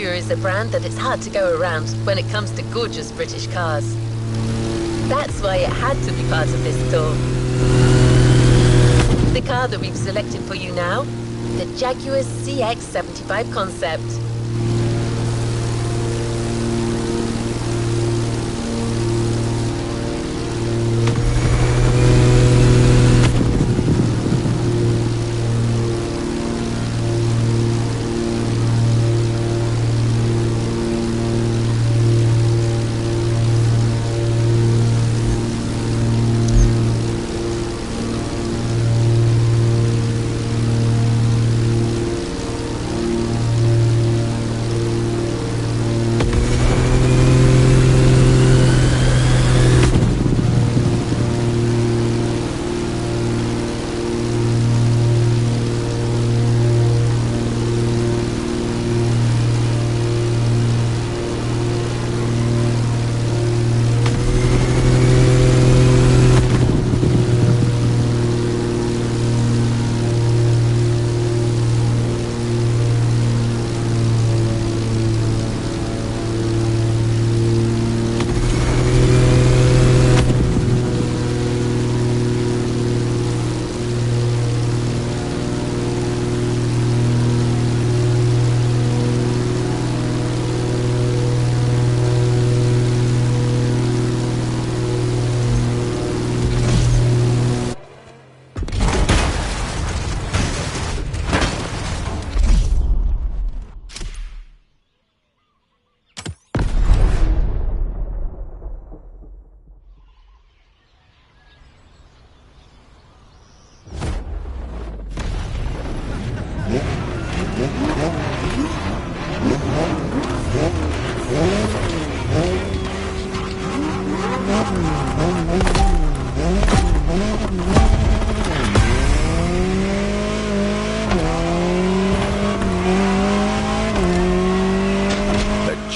Jaguar is a brand that it's hard to go around when it comes to gorgeous British cars. That's why it had to be part of this tour. The car that we've selected for you now, the Jaguar CX-75 concept.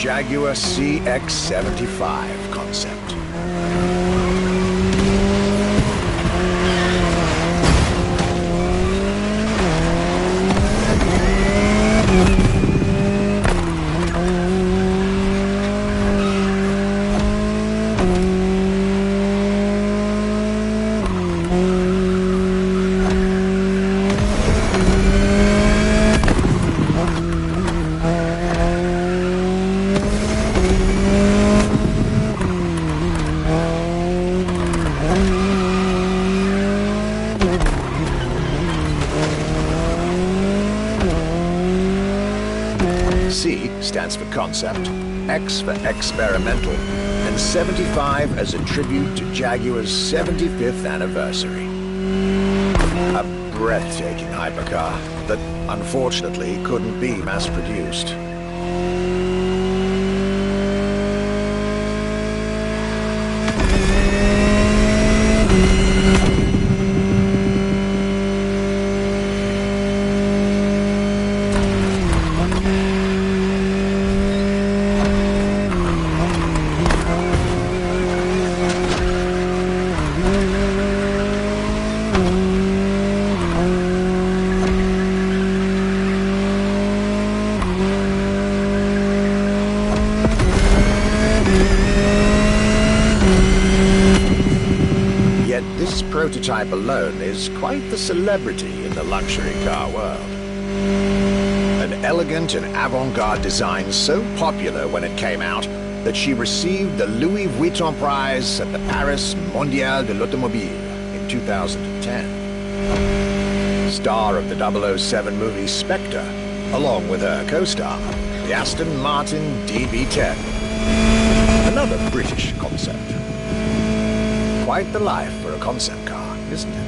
Jaguar CX-75 concept. C stands for concept, X for experimental, and 75 as a tribute to Jaguar's 75th anniversary. A breathtaking hypercar that unfortunately couldn't be mass-produced. This prototype alone is quite the celebrity in the luxury car world. An elegant and avant-garde design so popular when it came out that she received the Louis Vuitton prize at the Paris Mondial de l'Automobile in 2010. Star of the 007 movie Spectre, along with her co-star, the Aston Martin DB10. Another British concept. Quite the life for a concept car, isn't it?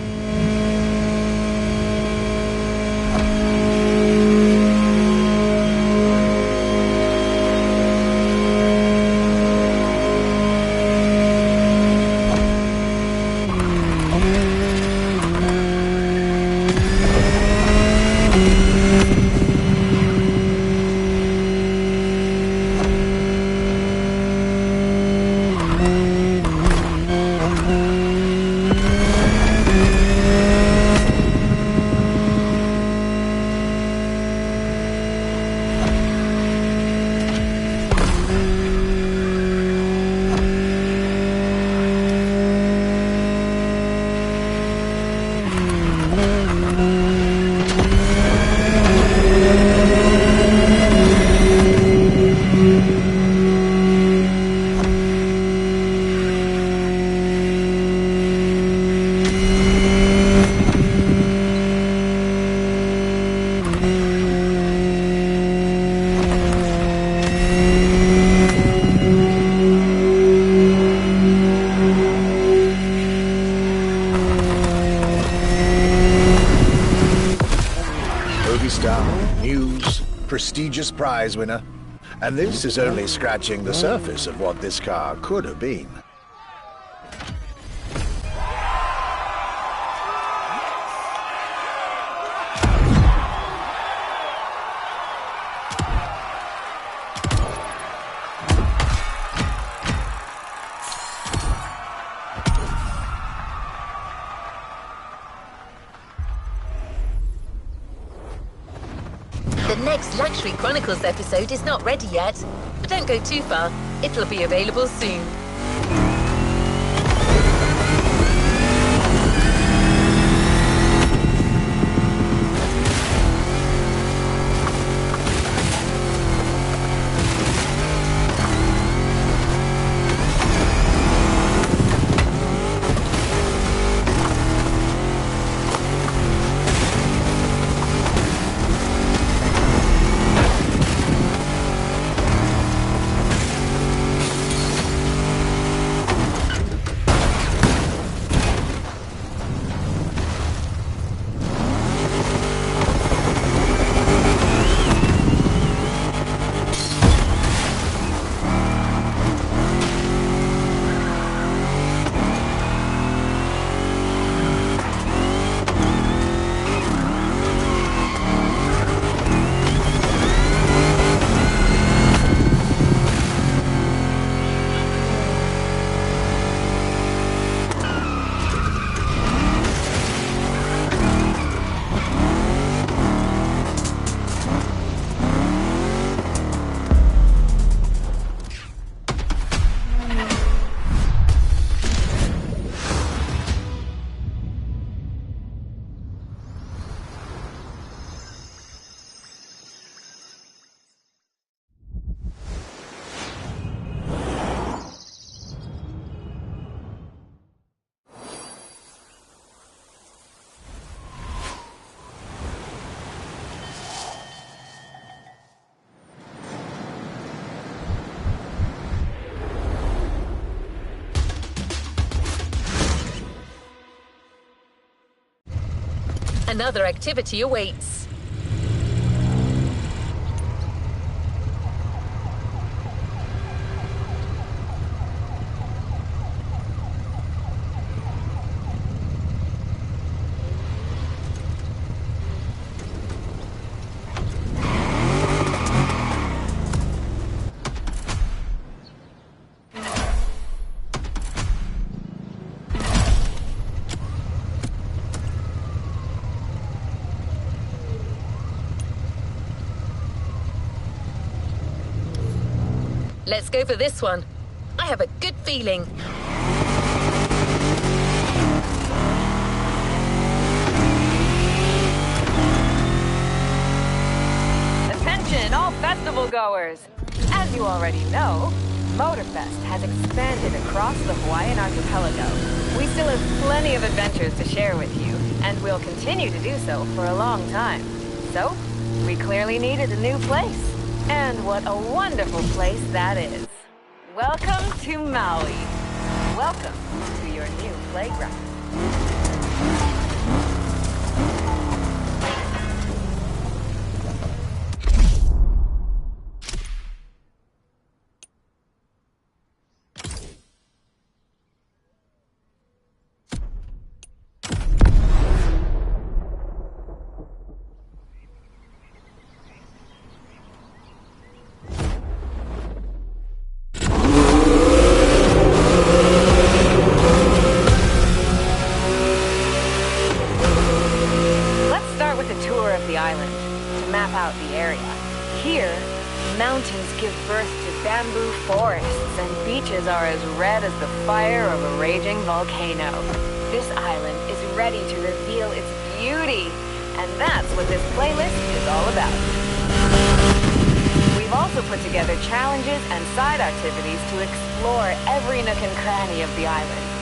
star, news, prestigious prize winner. And this is only scratching the surface of what this car could have been. The next Luxury Chronicles episode is not ready yet, but don't go too far. It'll be available soon. Another activity awaits. Let's go for this one. I have a good feeling. Attention, all festival goers! As you already know, Motorfest has expanded across the Hawaiian archipelago. We still have plenty of adventures to share with you, and we'll continue to do so for a long time. So, we clearly needed a new place. And what a wonderful place that is. Welcome to Maui. Welcome to your new playground. Are as red as the fire of a raging volcano. This island is ready to reveal its beauty, and that's what this playlist is all about. We've also put together challenges and side activities to explore every nook and cranny of the island.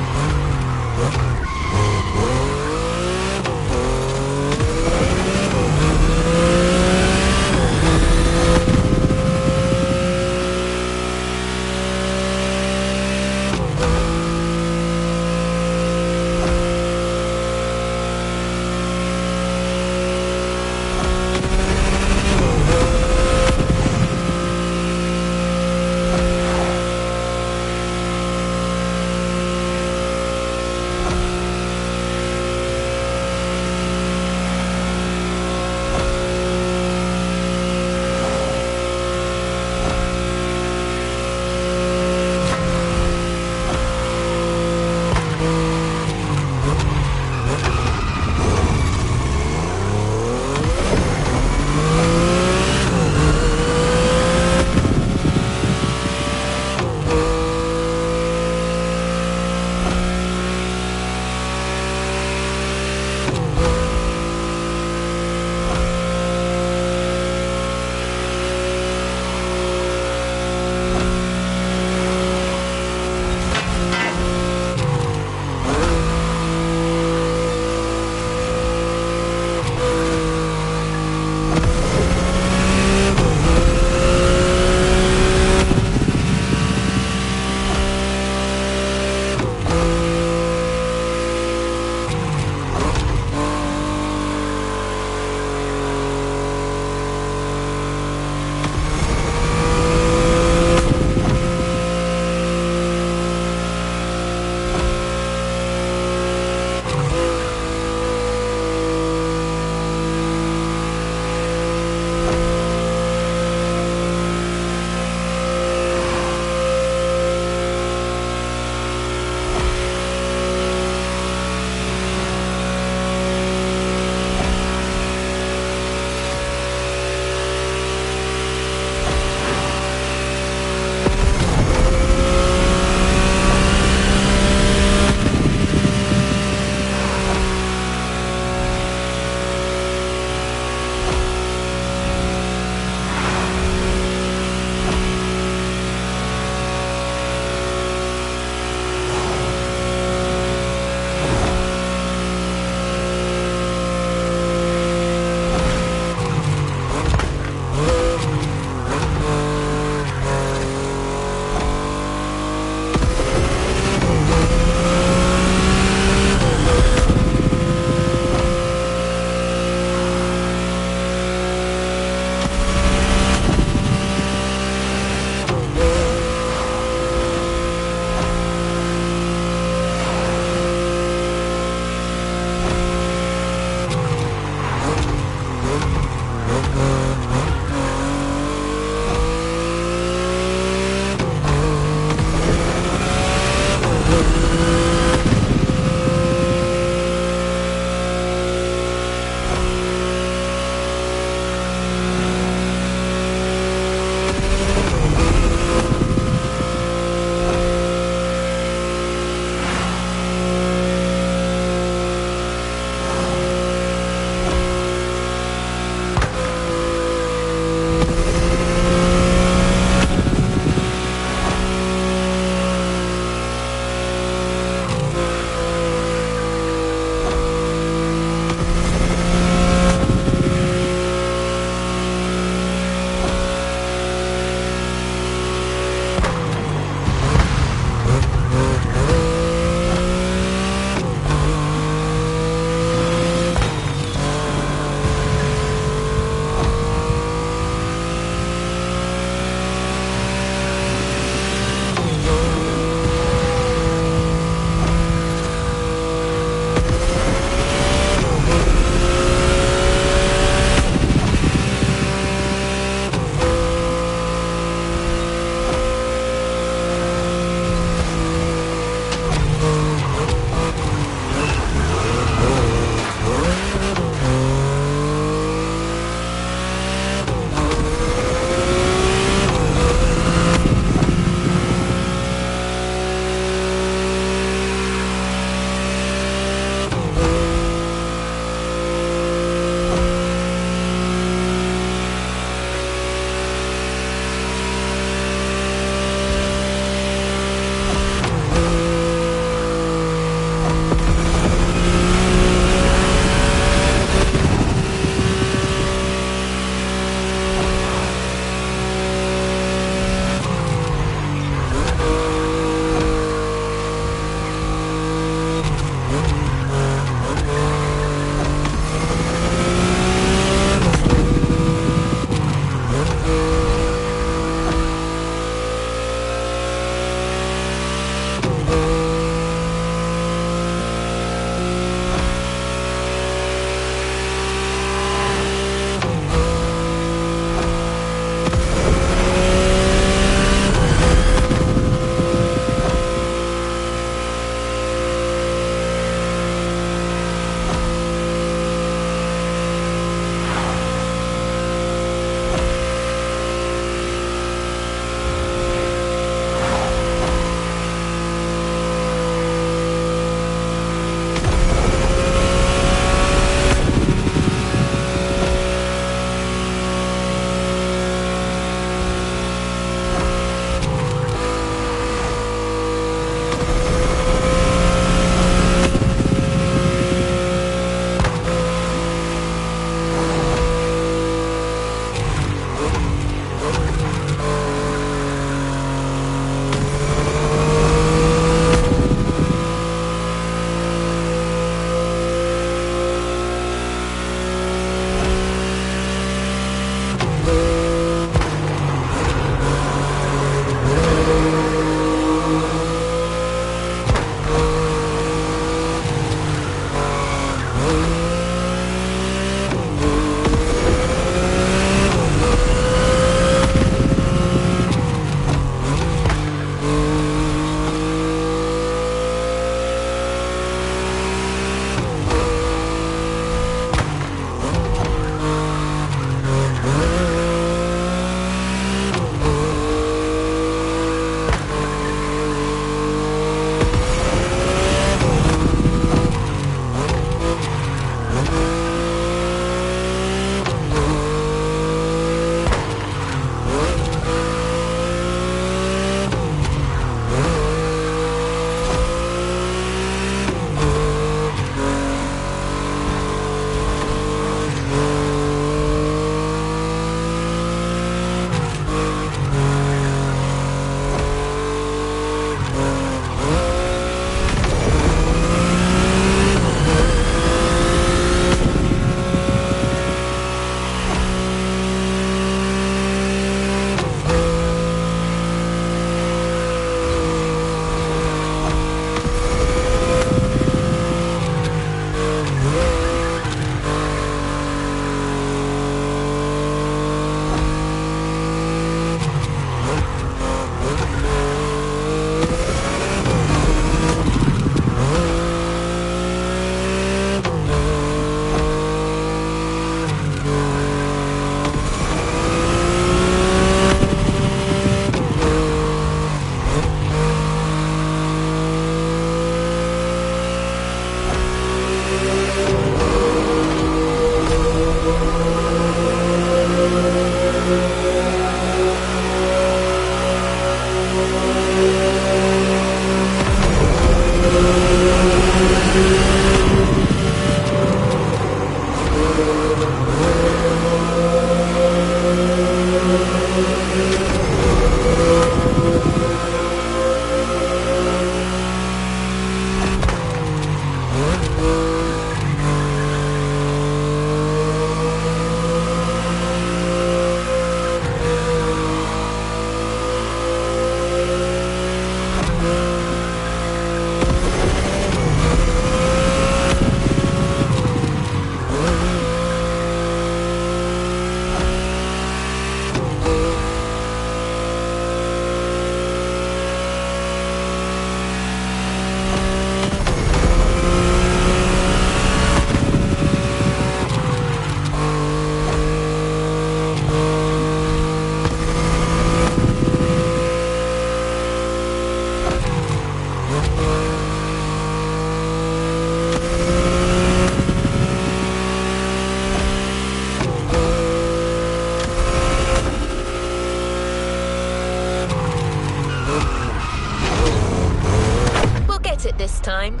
time.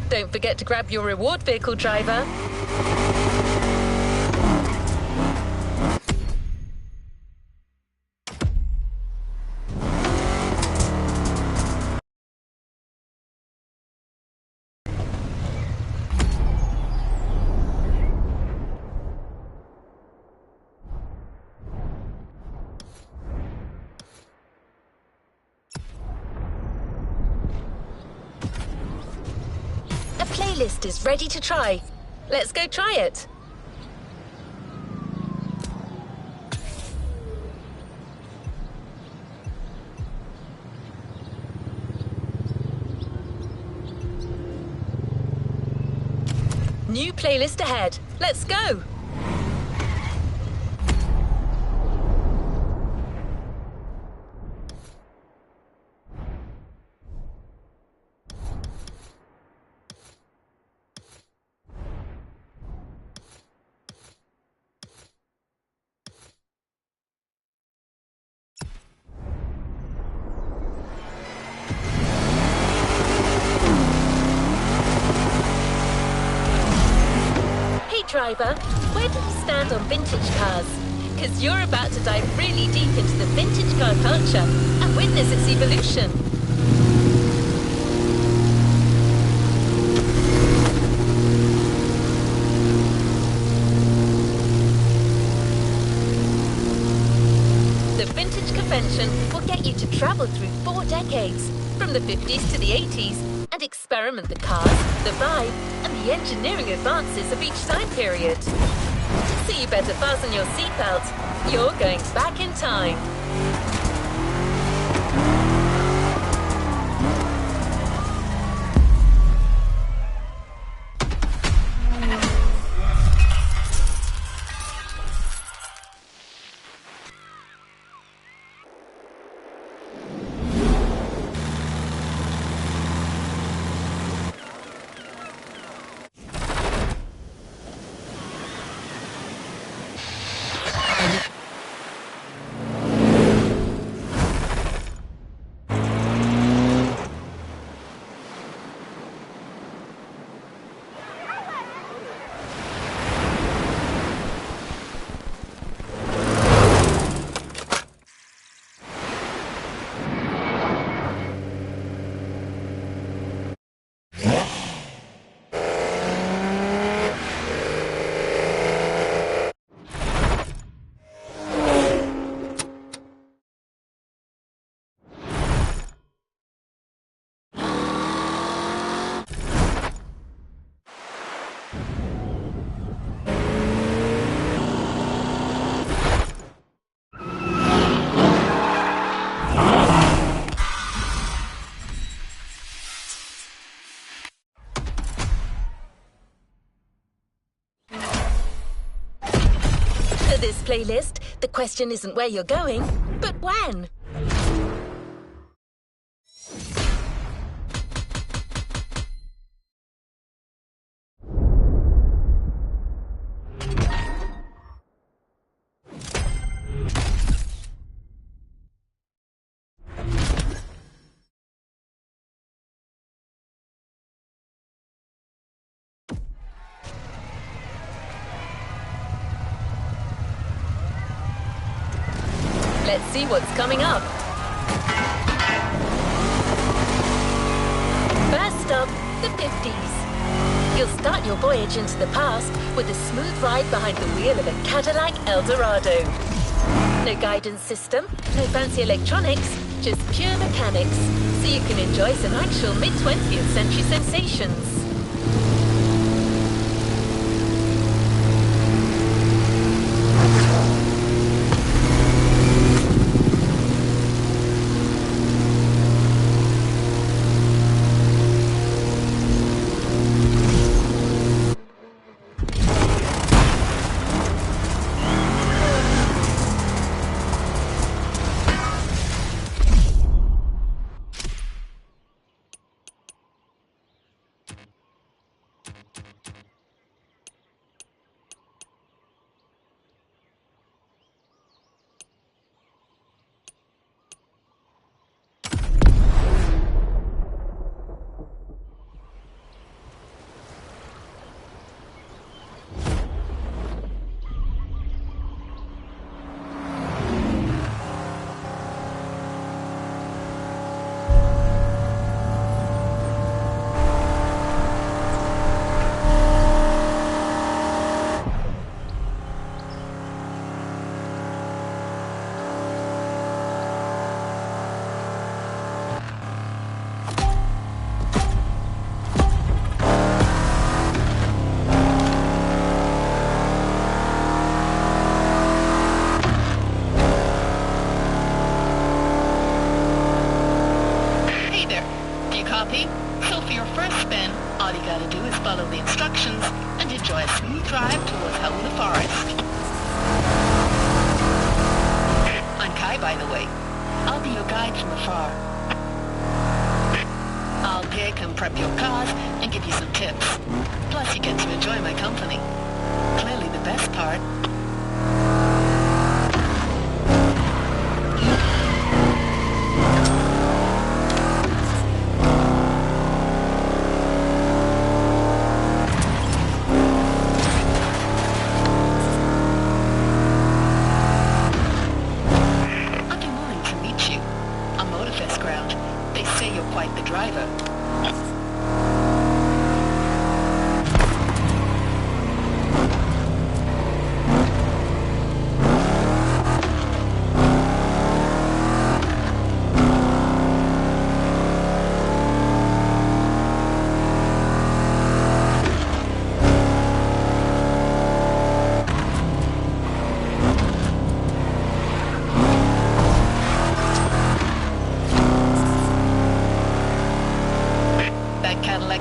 Don't forget to grab your reward vehicle, driver. The playlist is ready to try. Let's go try it. New playlist ahead. Let's go. Driver, where do you stand on vintage cars? Because you're about to dive really deep into the vintage car culture and witness its evolution. The Vintage Convention will get you to travel through 4 decades, from the 50s to the 80s, and experiment the cars, the vibe, and the engineering advances of each time period. So you better fasten your seatbelt. You're going back in time. For this playlist, the question isn't where you're going, but when. Let's see what's coming up. First up, the 50s. You'll start your voyage into the past with a smooth ride behind the wheel of a Cadillac Eldorado. No guidance system, no fancy electronics, just pure mechanics, so you can enjoy some actual mid-20th century sensations. So for your first spin, all you gotta do is follow the instructions and enjoy a smooth drive towards hell in the forest. I'm Kai, by the way. I'll be your guide from afar. I'll pick and prep your cars and give you some tips. Plus you get to enjoy my company. Clearly the best part.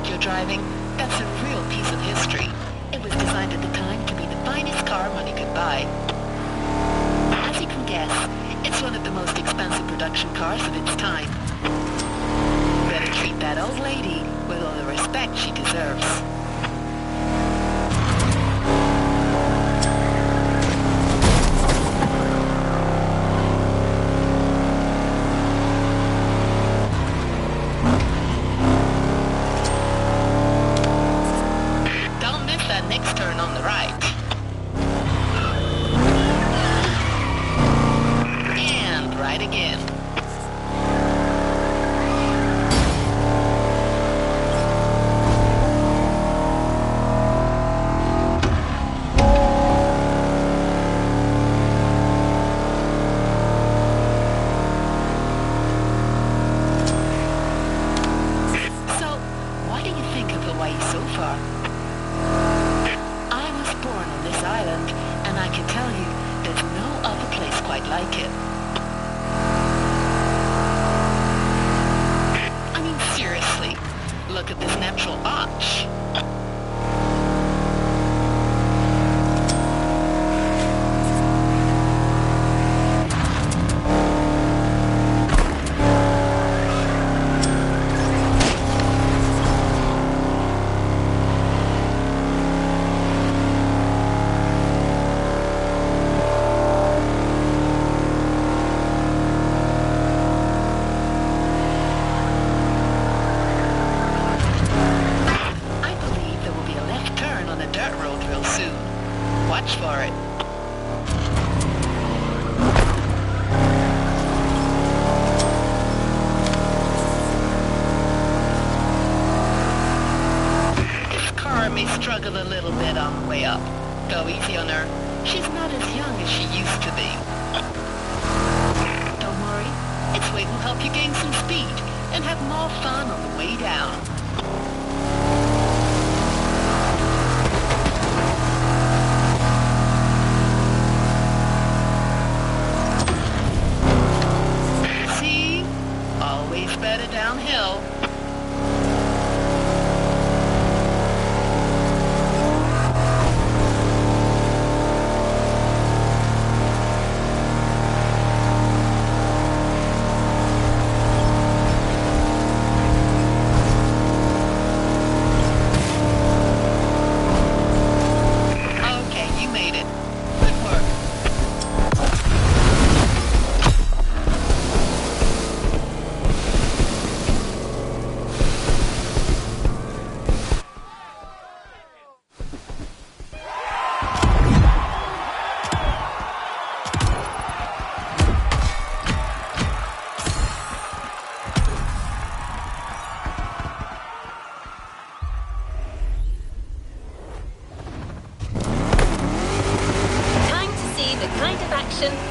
You're driving, that's a real piece of history. It was designed at the time to be the finest car money could buy. As you can guess, it's one of the most expensive production cars of its time. Better treat that old lady with all the respect she deserves. Next turn on the right. And right again. So, what do you think of Hawaii so far? Born on this island, and I can tell you there's no other place quite like it. I mean, seriously, look at this natural arch. Watch for it. This car may struggle a little bit on the way up. Go easy on her. She's not as young as she used to be. Don't worry, Its weight will help you gain some speed and have more fun on the way down. See? Always better downhill.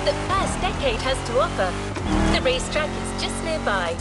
That First Decade has to offer. The racetrack is just nearby.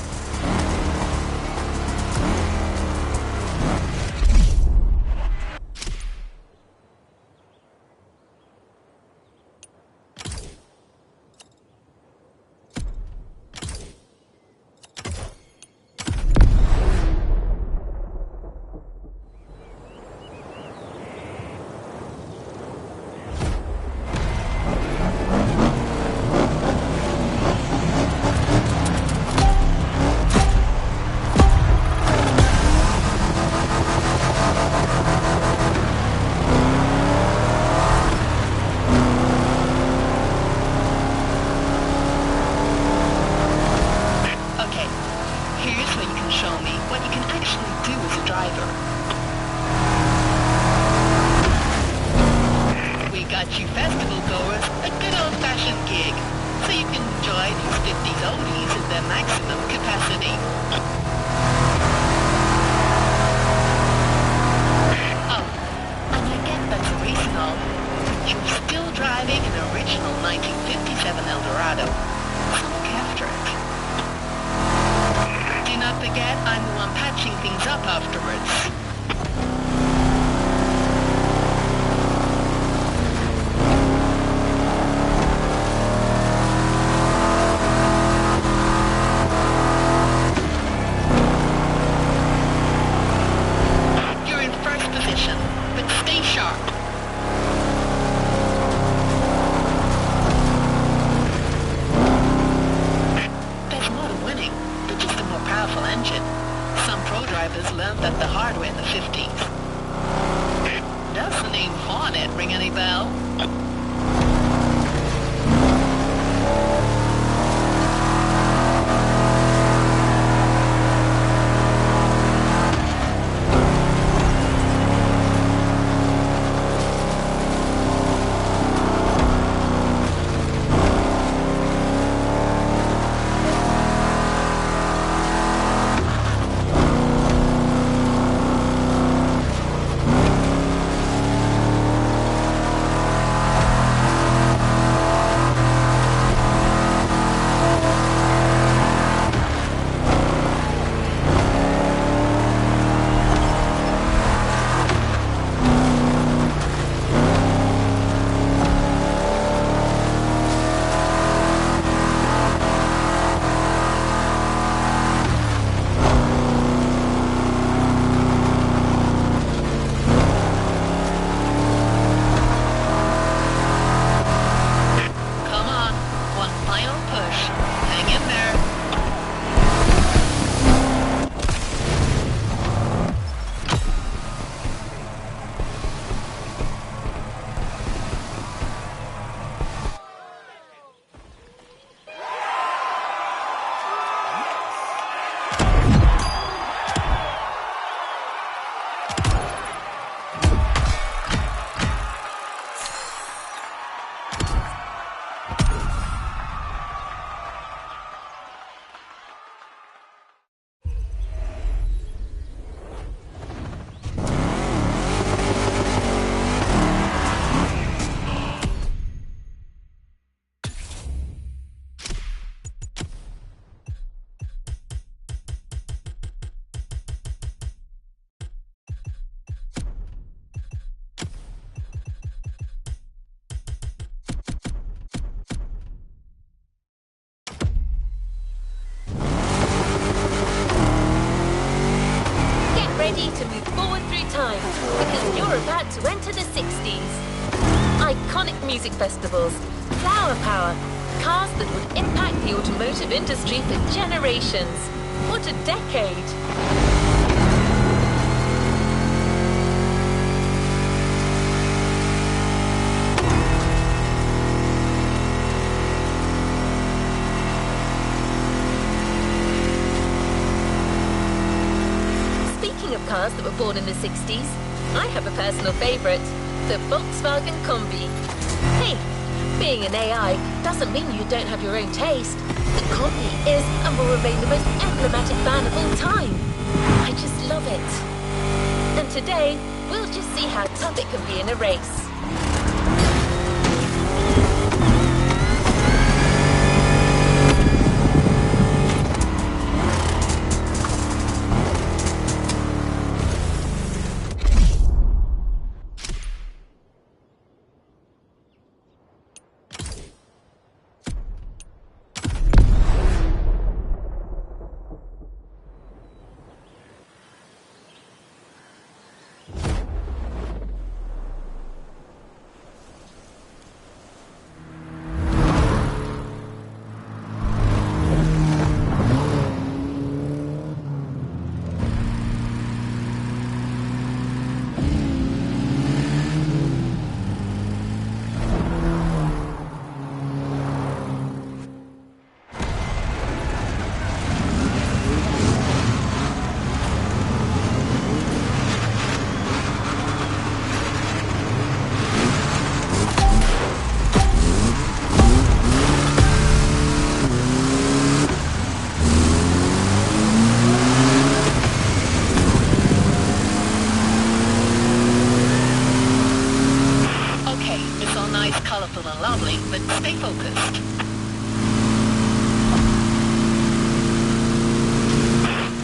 You festival goers a good old-fashioned gig, so you can enjoy these 50s oldies at their maximum capacity. Oh, and I get that's a race and all, but you're still driving an original 1957 Eldorado. So look after it. Do not forget, I'm the one patching things up afterwards. That the hard way in the iconic music festivals, flower power, cars that would impact the automotive industry for generations. What a decade! Speaking of cars that were born in the 60s, I have a personal favorite, the Volkswagen Combi. Hey, being an AI doesn't mean you don't have your own taste. The Combi is and will remain the most emblematic van of all time. I just love it. And today, we'll just see how tough it can be in a race. Colorful and lovely, but stay focused.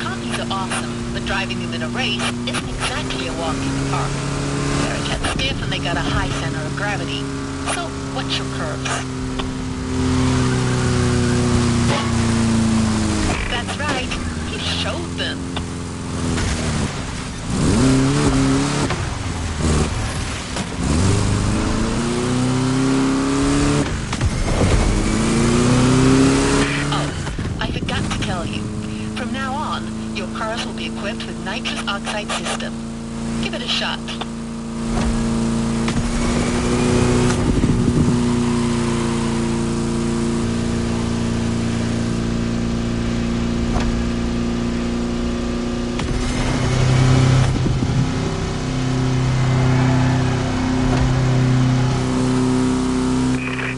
Copies are awesome, but driving them in a race isn't exactly a walk in the park. They're a jet stiff and they got a high center of gravity. So, watch your curves. That's right, he showed them. From now on, your cars will be equipped with nitrous oxide system. Give it a shot.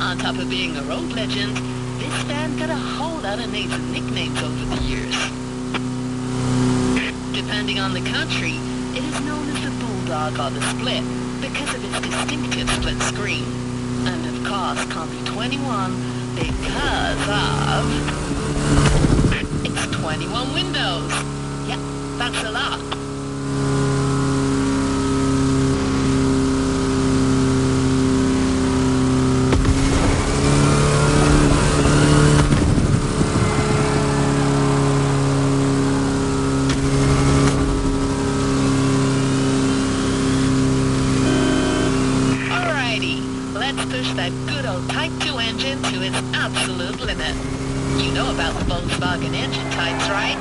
On top of being a road legend, this van got a whole lot of names and nicknames over the years. Depending on the country, it is known as the Bulldog or the Split because of its distinctive split screen. And of course, Combi 21 because of its 21 windows. Yep, that's a lot. Push that good old Type 2 engine to its absolute limit. You know about the Volkswagen engine types, right?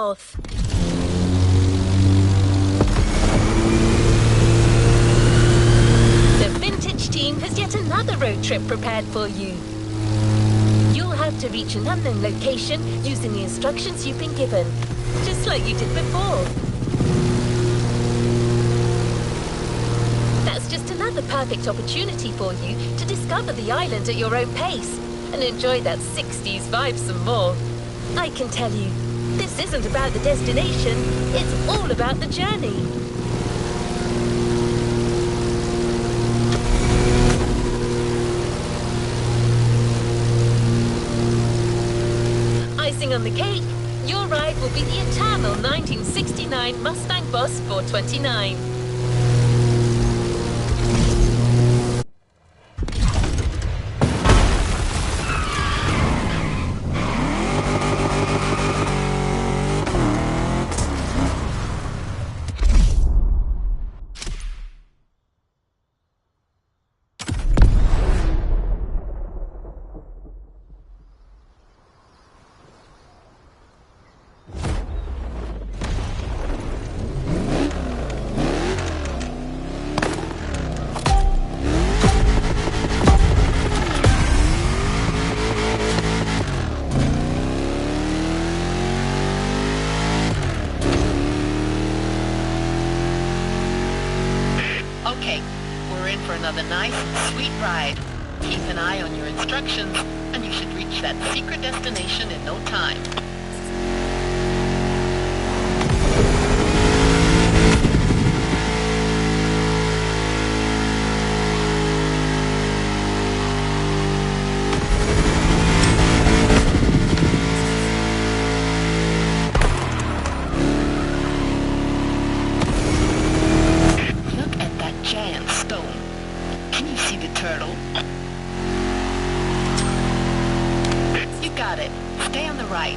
north. The Vintage team has yet another road trip prepared for you. You'll have to reach an unknown location using the instructions you've been given, just like you did before. That's just another perfect opportunity for you to discover the island at your own pace and enjoy that 60s vibe some more. I can tell you, this isn't about the destination, it's all about the journey. Icing on the cake, your ride will be the eternal 1969 Mustang Boss 429. Okay, we're in for another nice and sweet ride. Keep an eye on your instructions, and you should reach that secret destination in no time. Got it. Stay on the right.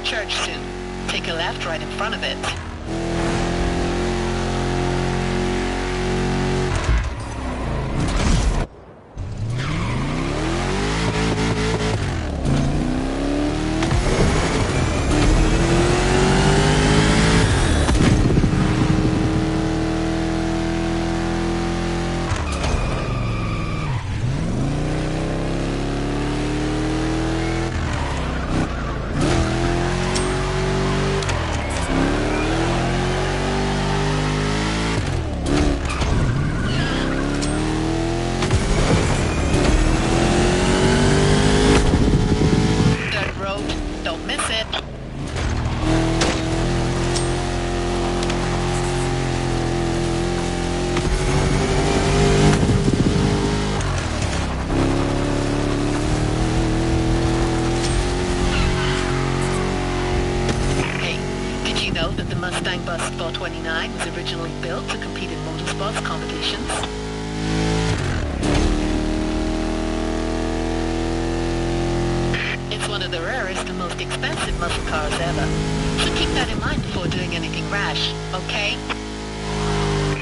Church soon. Take a left right in front of it. Mustang Bus 429 was originally built to compete in motorsports competitions. It's one of the rarest and most expensive muscle cars ever, so keep that in mind before doing anything rash, okay?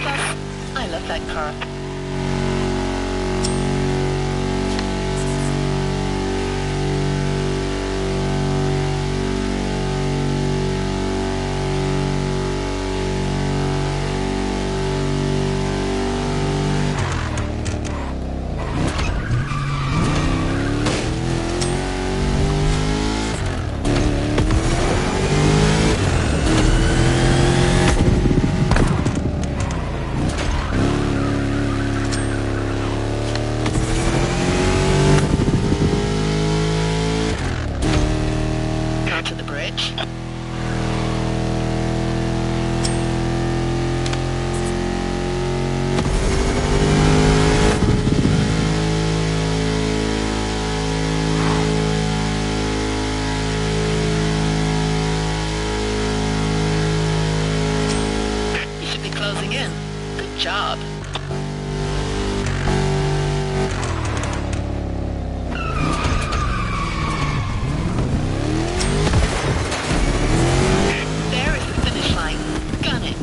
Plus, I love that car. closer to the bridge. You should be closing in. Good job. There is the finish line. Gun it.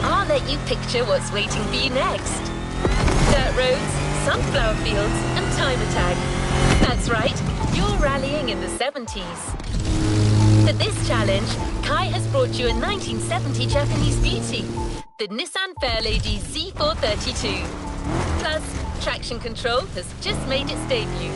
I'll let you picture what's waiting for you next. Dirt roads, sunflower fields, and time attack. That's right, you're rallying in the 70s. For this challenge, Kai has brought you a 1970 Japanese beauty, the Nissan Fairlady Z432. Plus, traction control has just made its debut.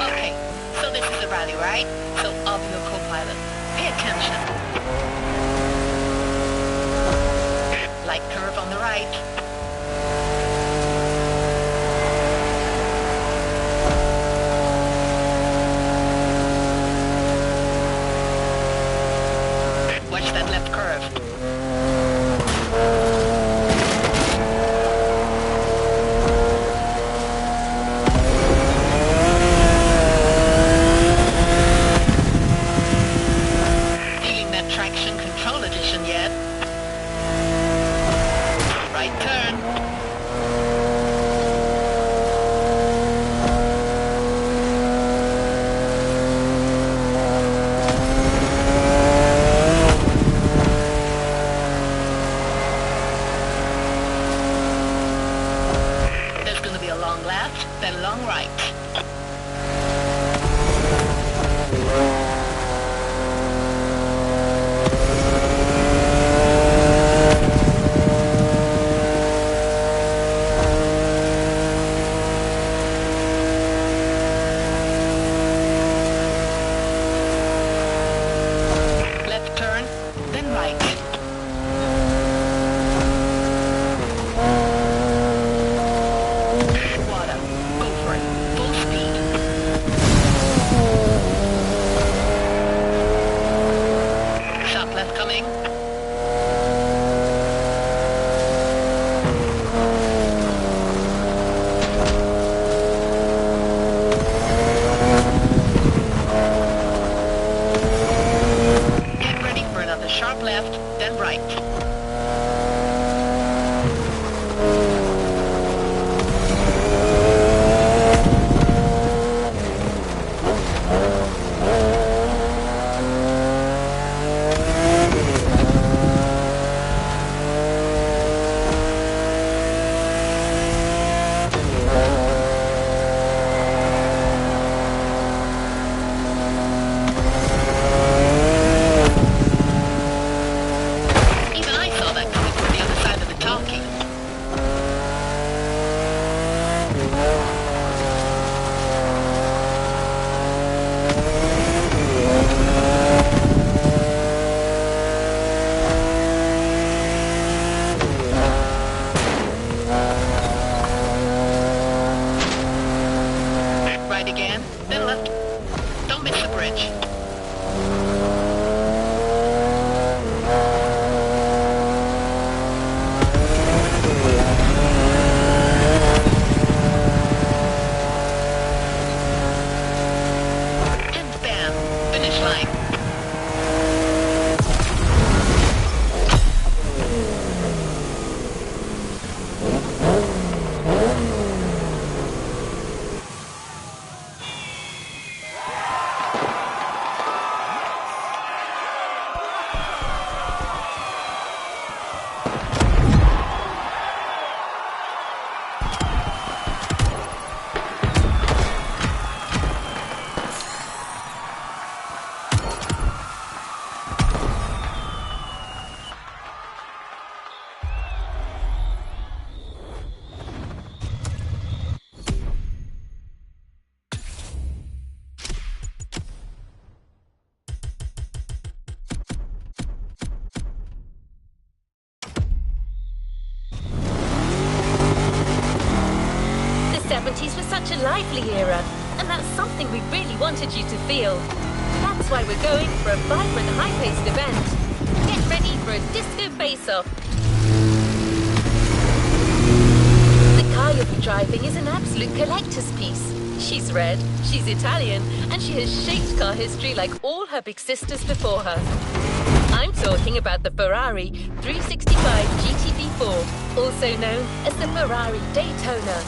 Okay, so this is a rally, right? So I'll be your co-pilot. Pay attention. Light curve on the right. Watch that left curve. Feeling that traction control edition yet? Right turn. There's gonna be a long left, then a long right. Left turn, then right. Water, go for it. Full 70s was such a lively era, and that's something we really wanted you to feel. That's why we're going for a vibrant, high-paced event. Get ready for a disco face-off. The car you'll be driving is an absolute collector's piece. She's red, she's Italian, and she has shaped car history like all her big sisters before her. I'm talking about the Ferrari 365 GTB4, also known as the Ferrari Daytona.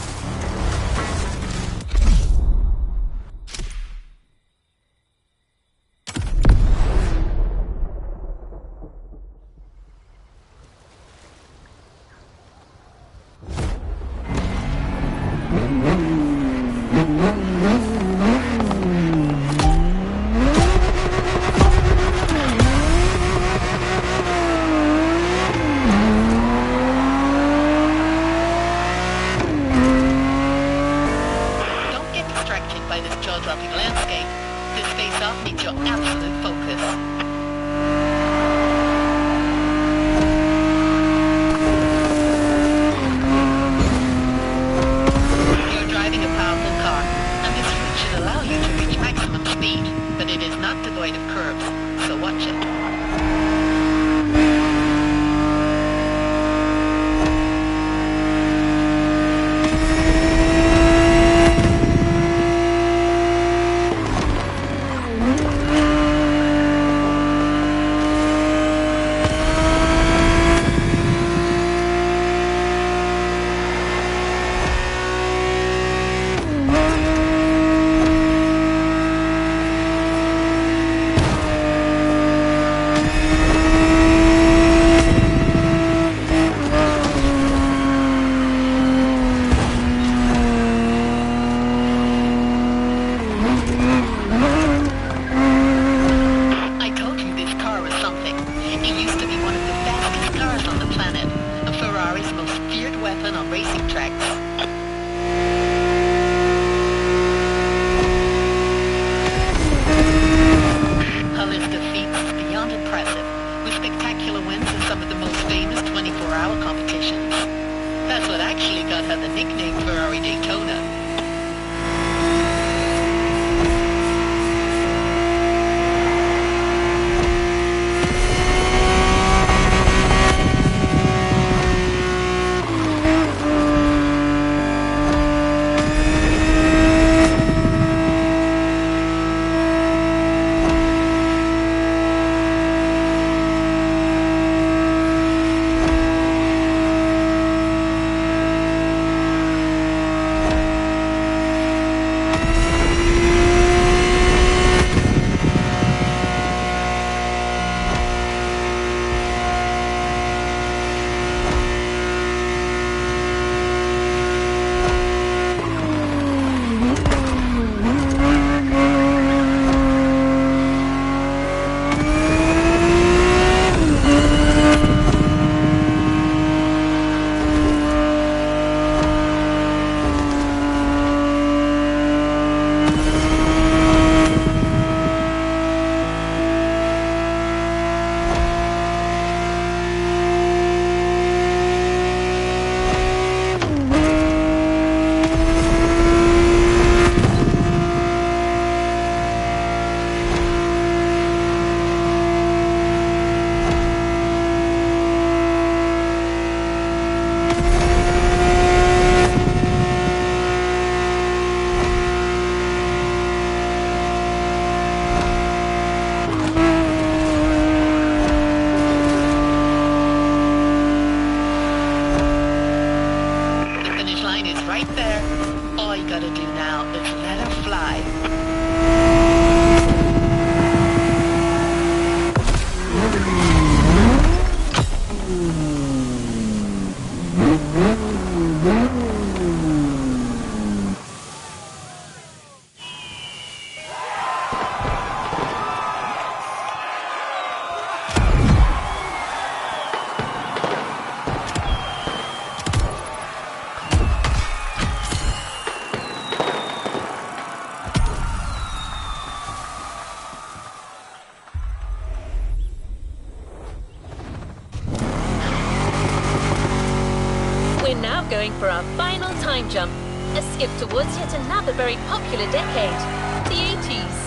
We're now going for our final time jump. a skip towards yet another very popular decade, the 80s.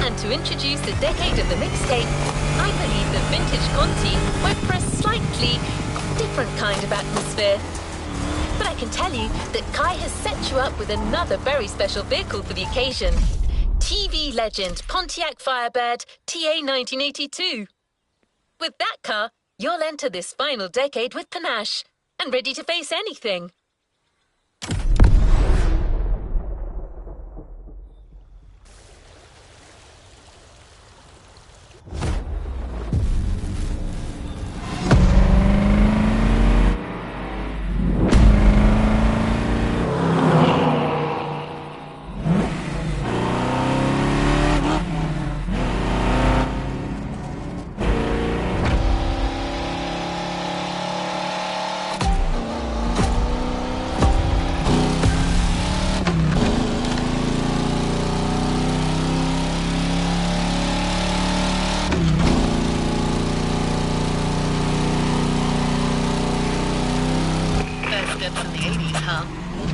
And to introduce the decade of the mixtape, I believe the vintage Conti went for a slightly different kind of atmosphere. But I can tell you that Kai has set you up with another very special vehicle for the occasion. TV legend Pontiac Firebird TA 1982. With that car, you'll enter this final decade with panache and ready to face anything.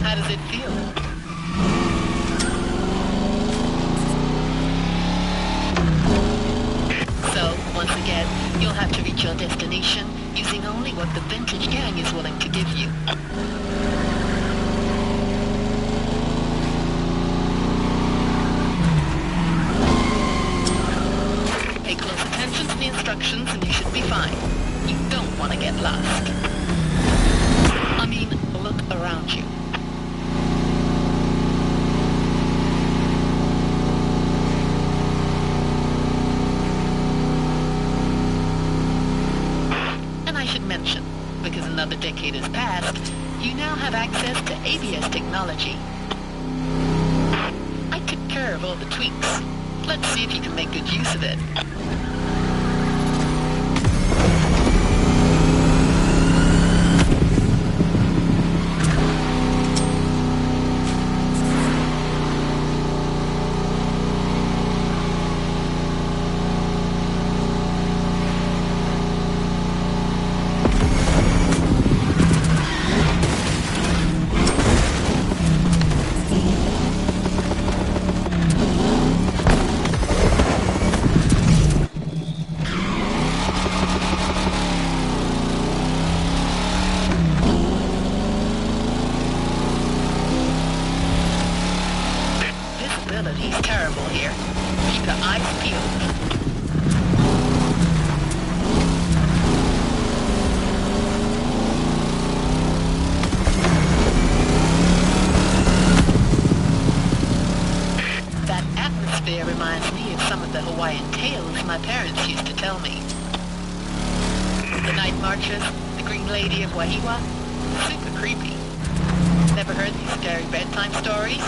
How does it feel? So, once again, you'll have to reach your destination using only what the vintage gang is willing to give you. Pay close attention to the instructions and you should be fine. You don't want to get lost. I mean, look around you. And I should mention, because another decade has passed, you now have access to ABS technology. I took care of all the tweaks. Let's see if you can make good use of it. Visibility's terrible here. Keep your eyes peeled. That atmosphere reminds me of some of the Hawaiian tales my parents used to tell me. The Night Marchers, the Green Lady of Wahiwa, super creepy. Never heard these scary bedtime stories?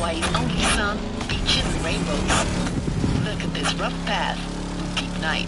Only sun, beaches, and rainbows. Look at this rough path and deep night.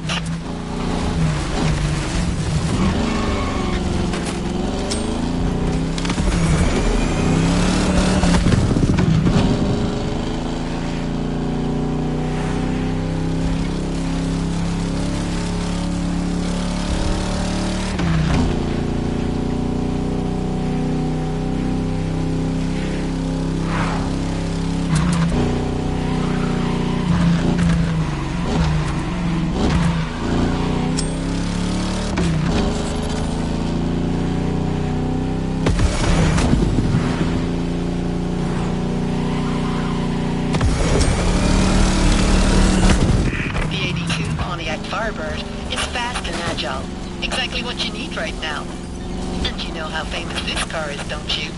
Firebird is fast and agile. Exactly what you need right now. And you know how famous this car is, don't you?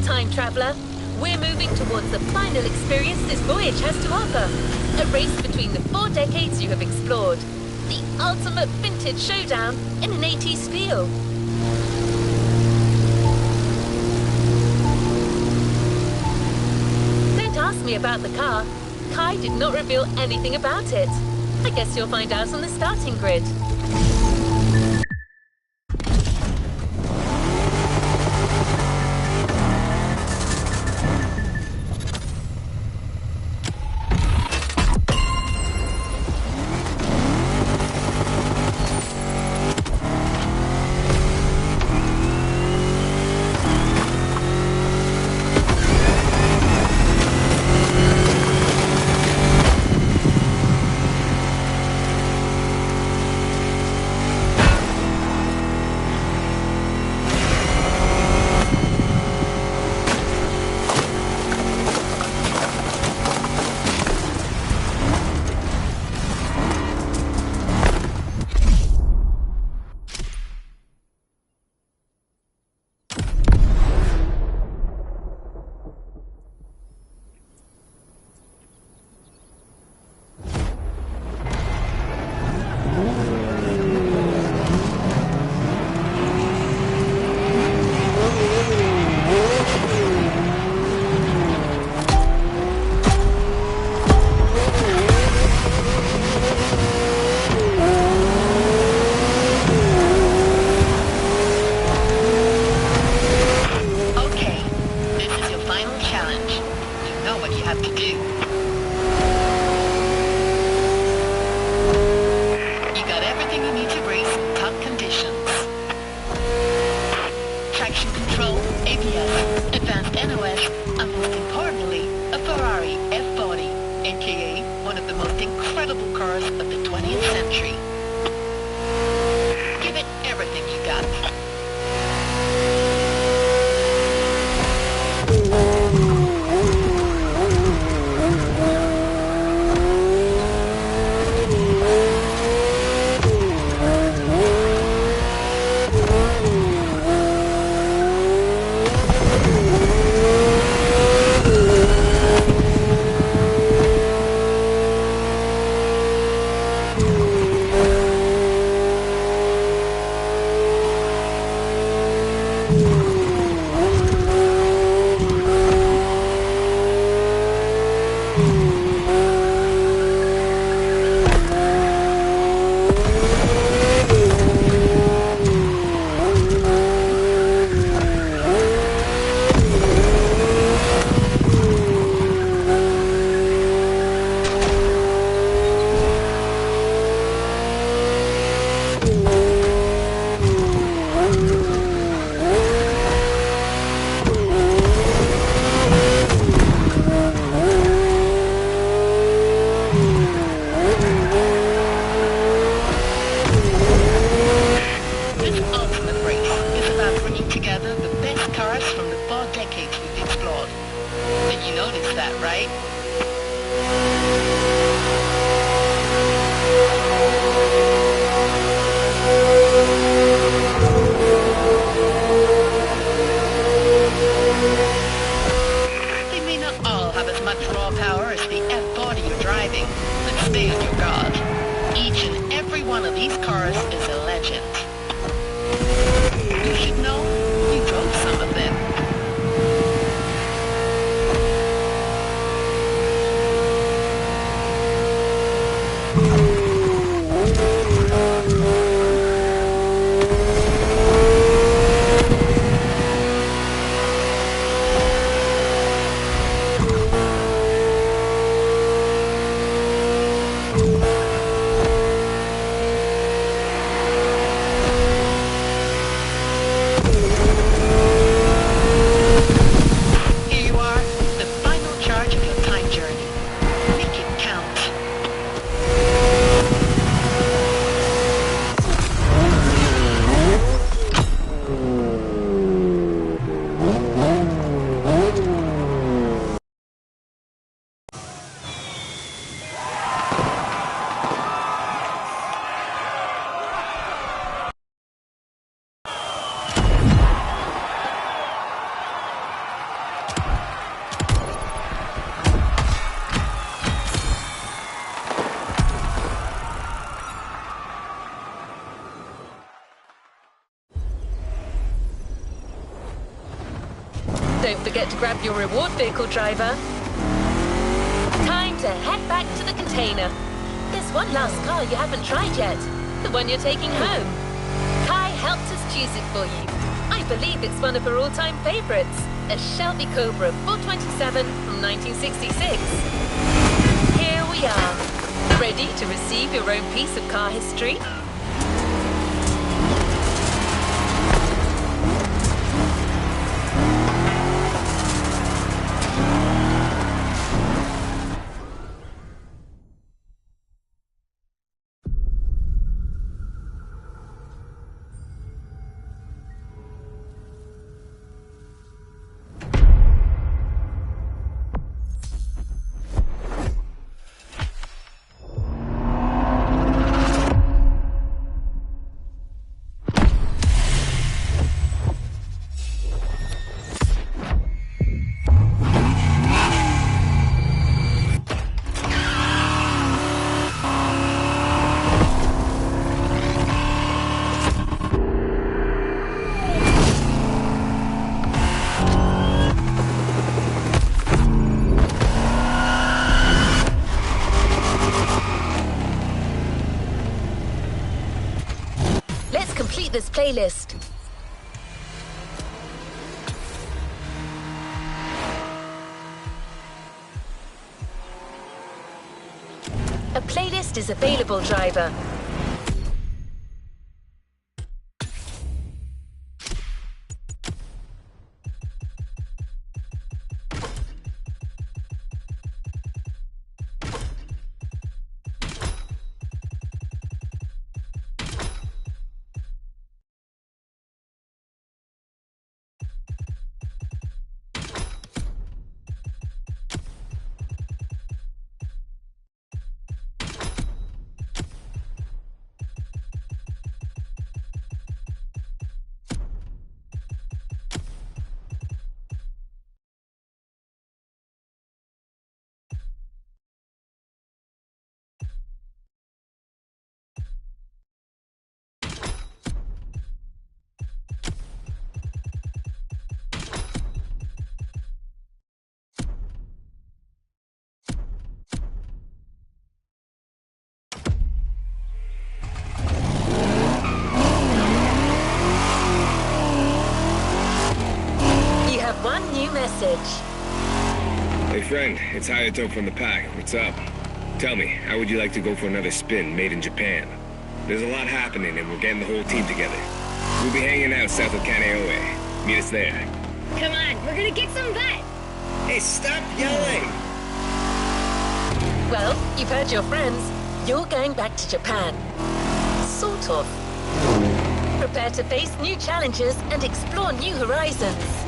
Time traveler. We're moving towards the final experience this voyage has to offer. A race between the 4 decades you have explored. The ultimate vintage showdown in an 80s feel. Don't ask me about the car. Kai did not reveal anything about it. I guess you'll find out on the starting grid. power is the F-body you're driving, but stay on your guard. Each and every one of these cars is a legend. You should know, you drove some of them. Don't forget to grab your reward vehicle, driver. Time to head back to the container. There's one last car you haven't tried yet. The one you're taking home. Kai helped us choose it for you. I believe it's one of her all-time favorites. A Shelby Cobra 427 from 1966. Here we are. Ready to receive your own piece of car history? Complete this playlist. A playlist is available, driver. Message. Hey friend, it's Hayato from the pack. What's up? Tell me, how would you like to go for another spin made in Japan? There's a lot happening and we're getting the whole team together. We'll be hanging out south of Kaneohe. Meet us there. Come on, we're gonna kick some butt! Hey, stop yelling! Well, you've heard your friends. You're going back to Japan. Sort of. Prepare to face new challenges and explore new horizons.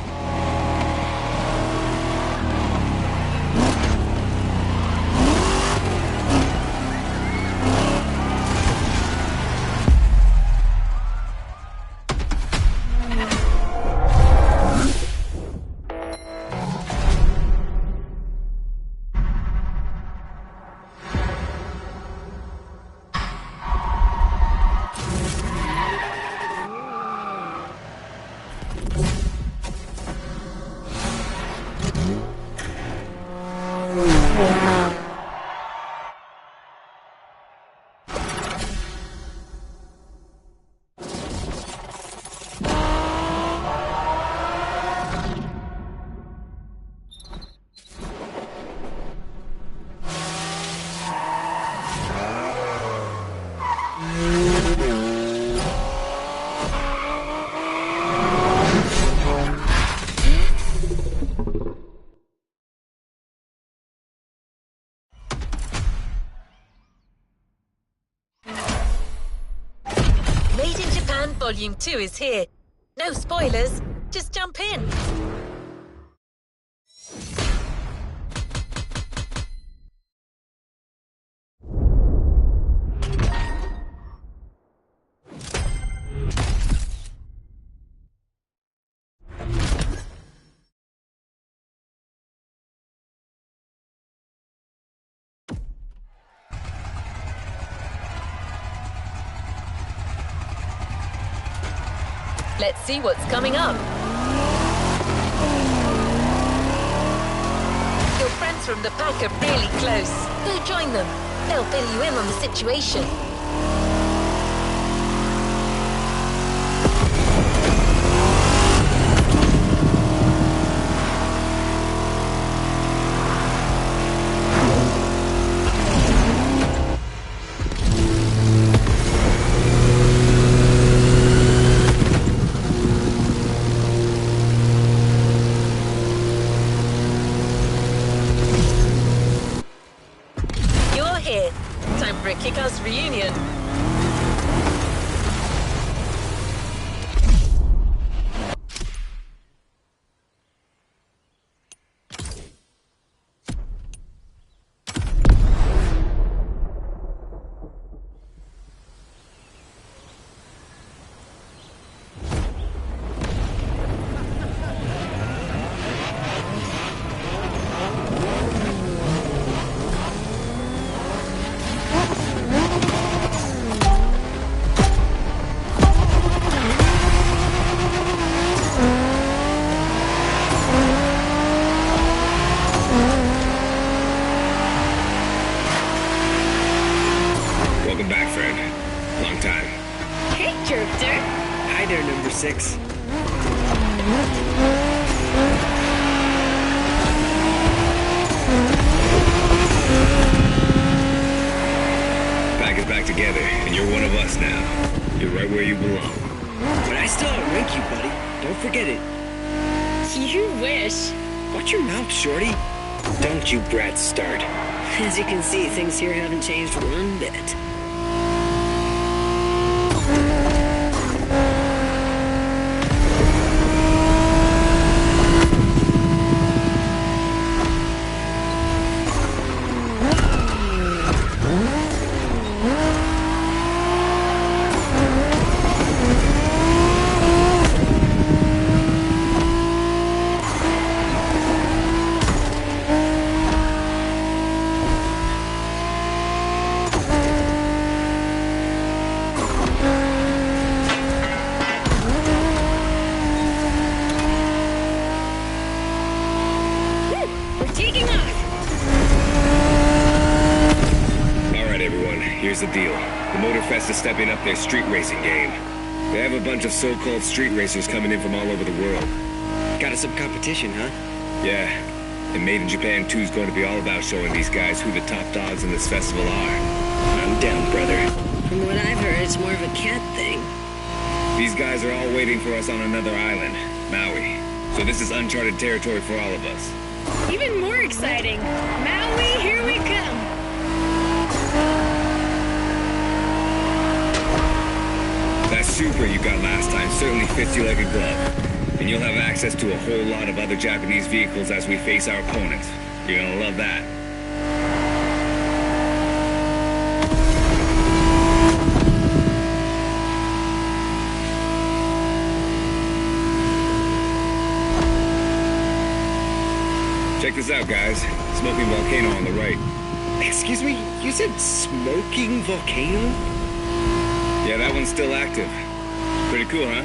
Volume 2 is here. No spoilers, just jump in. Let's see what's coming up. Your friends from the pack are really close. Go join them. They'll fill you in on the situation. Time for a kick-ass reunion. Welcome back, friend. Long time. Hey, Jerkster. Hi there, number 6. Pack is back together, and you're one of us now. You're right where you belong. But I still outrank you, buddy. Don't forget it. You wish. Watch your mouth, shorty. Don't you brats start. As you can see, things here haven't changed one bit. Here's the deal. The Motorfest is stepping up their street racing game. They have a bunch of so-called street racers coming in from all over the world. Got us some competition, huh? Yeah. And Made in Japan 2 is going to be all about showing these guys who the top dogs in this festival are. I'm down, brother. From what I've heard, it's more of a cat thing. These guys are all waiting for us on another island, Maui. So this is uncharted territory for all of us. Even more exciting. Maui, here we come. That Supra you got last time certainly fits you like a glove. And you'll have access to a whole lot of other Japanese vehicles as we face our opponents. You're gonna love that. Check this out, guys. Smoking volcano on the right. Excuse me? You said smoking volcano? Yeah, that one's still active. Pretty cool, huh?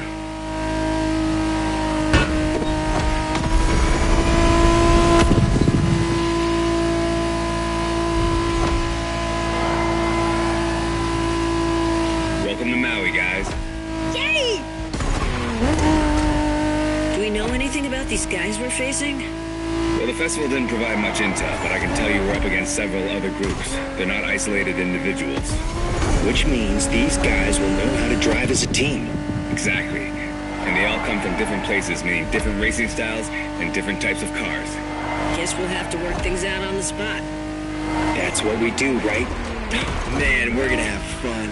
Welcome to Maui, guys. Yay! Do we know anything about these guys we're facing? Well, the festival didn't provide much intel, but I can tell you we're up against several other groups. They're not isolated individuals. Which means these guys will know how to drive as a team. Exactly. And they all come from different places, meaning different racing styles and different types of cars. Guess we'll have to work things out on the spot. That's what we do, right? Man, we're gonna have fun.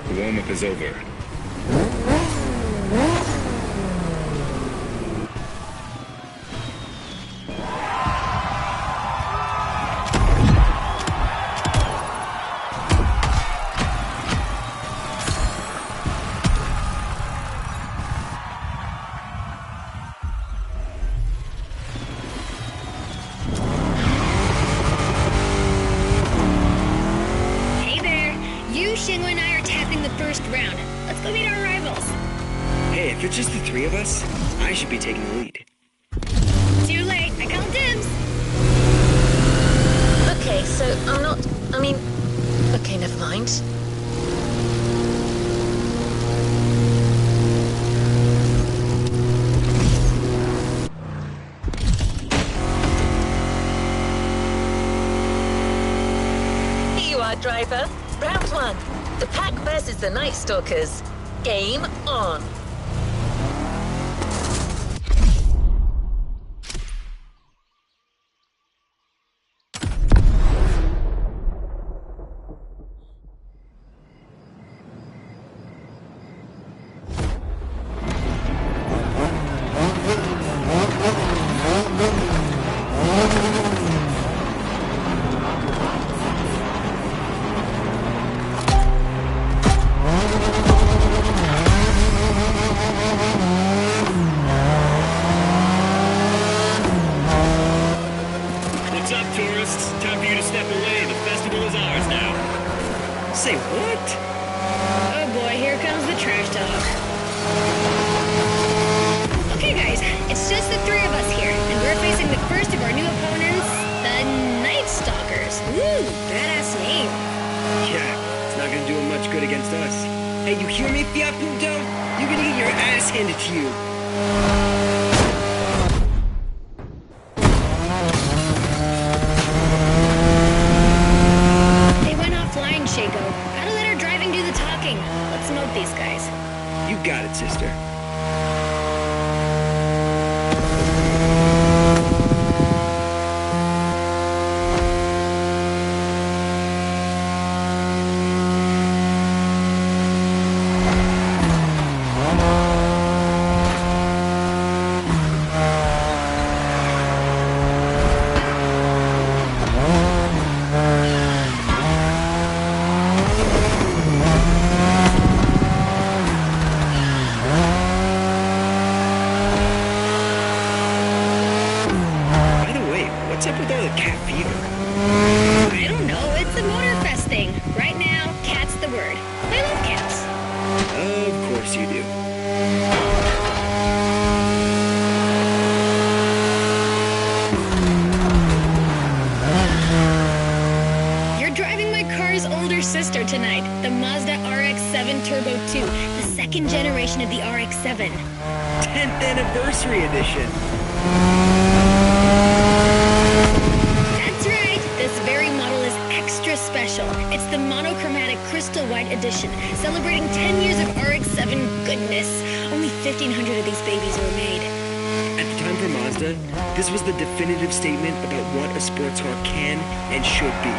The warm-up is over. Shingo and I are tapping the first round. Let's go meet our rivals. Hey, if it's just the three of us, I should be taking the lead. Too late. I call dibs. Okay, so okay, never mind. Here you are, driver. Round one. The Pack versus the Night Stalkers. Game on. Say what? Oh boy, here comes the trash talk. Okay guys, it's just the three of us here, and we're facing the first of our new opponents, the Night Stalkers. Woo, badass name. Yeah, it's not gonna do him much good against us. Hey, you hear me, Fiat Punto? You're gonna get your ass handed to you. Gotta let our driving do the talking. Let's smoke these guys. You got it, sister. What's up with all the cat fever? I don't know. It's a Motorfest thing. Right now, cat's the word. I love cats. Of course you do. You're driving my car's older sister tonight, the Mazda RX-7 Turbo 2, the second generation of the RX-7. 10th anniversary edition. That's right. This very model is extra special. It's the monochromatic crystal white edition, celebrating 10 years of RX-7 goodness. Only 1,500 of these babies were made. At the time for Mazda, this was the definitive statement about what a sports car can and should be.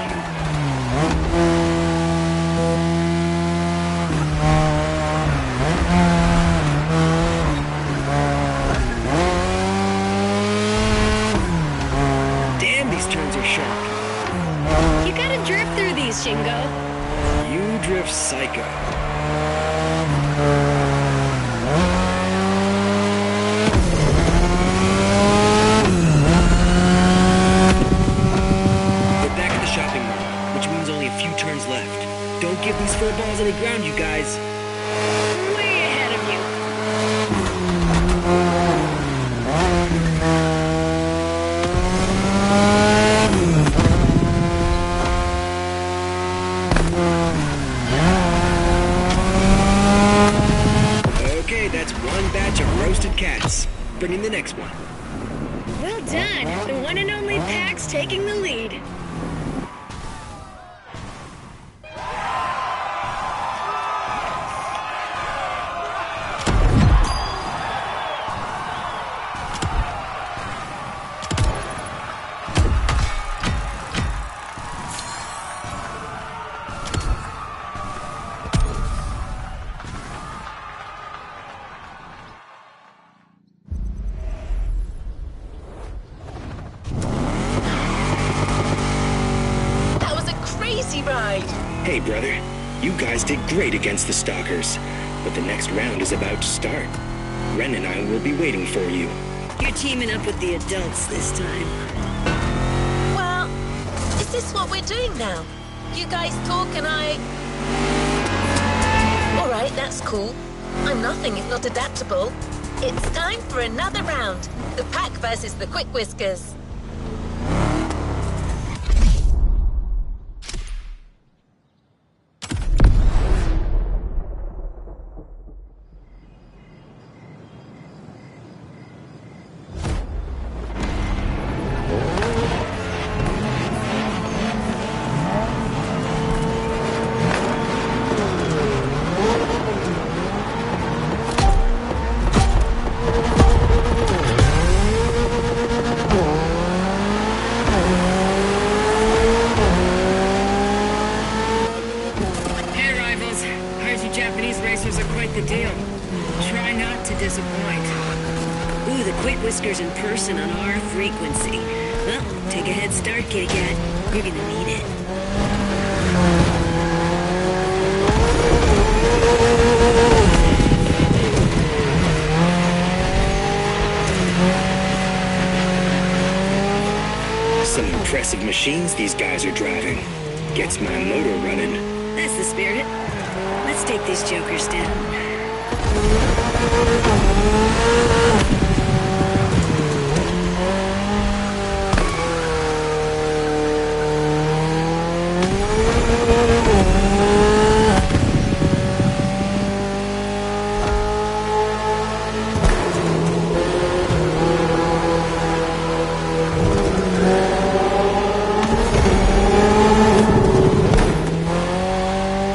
You gotta drift through these, Shingo. You drift psycho. We're back at the shopping mall, which means only a few turns left. Don't give these furballs any ground, you guys. Way ahead of you. That's one batch of roasted cats. Bring in the next one. Well done. The one and only Pack's taking the lead. Hey, brother. You guys did great against the Stalkers, but the next round is about to start. Ren and I will be waiting for you. You're teaming up with the adults this time. Well, is this what we're doing now? You guys talk and I... All right, that's cool. I'm nothing if not adaptable. It's time for another round. The Pack versus the Quick Whiskers. In person on our frequency. Well, take a head start, kitty cat. You're gonna need it. Some impressive machines these guys are driving. Gets my motor running. That's the spirit. Let's take these jokers down.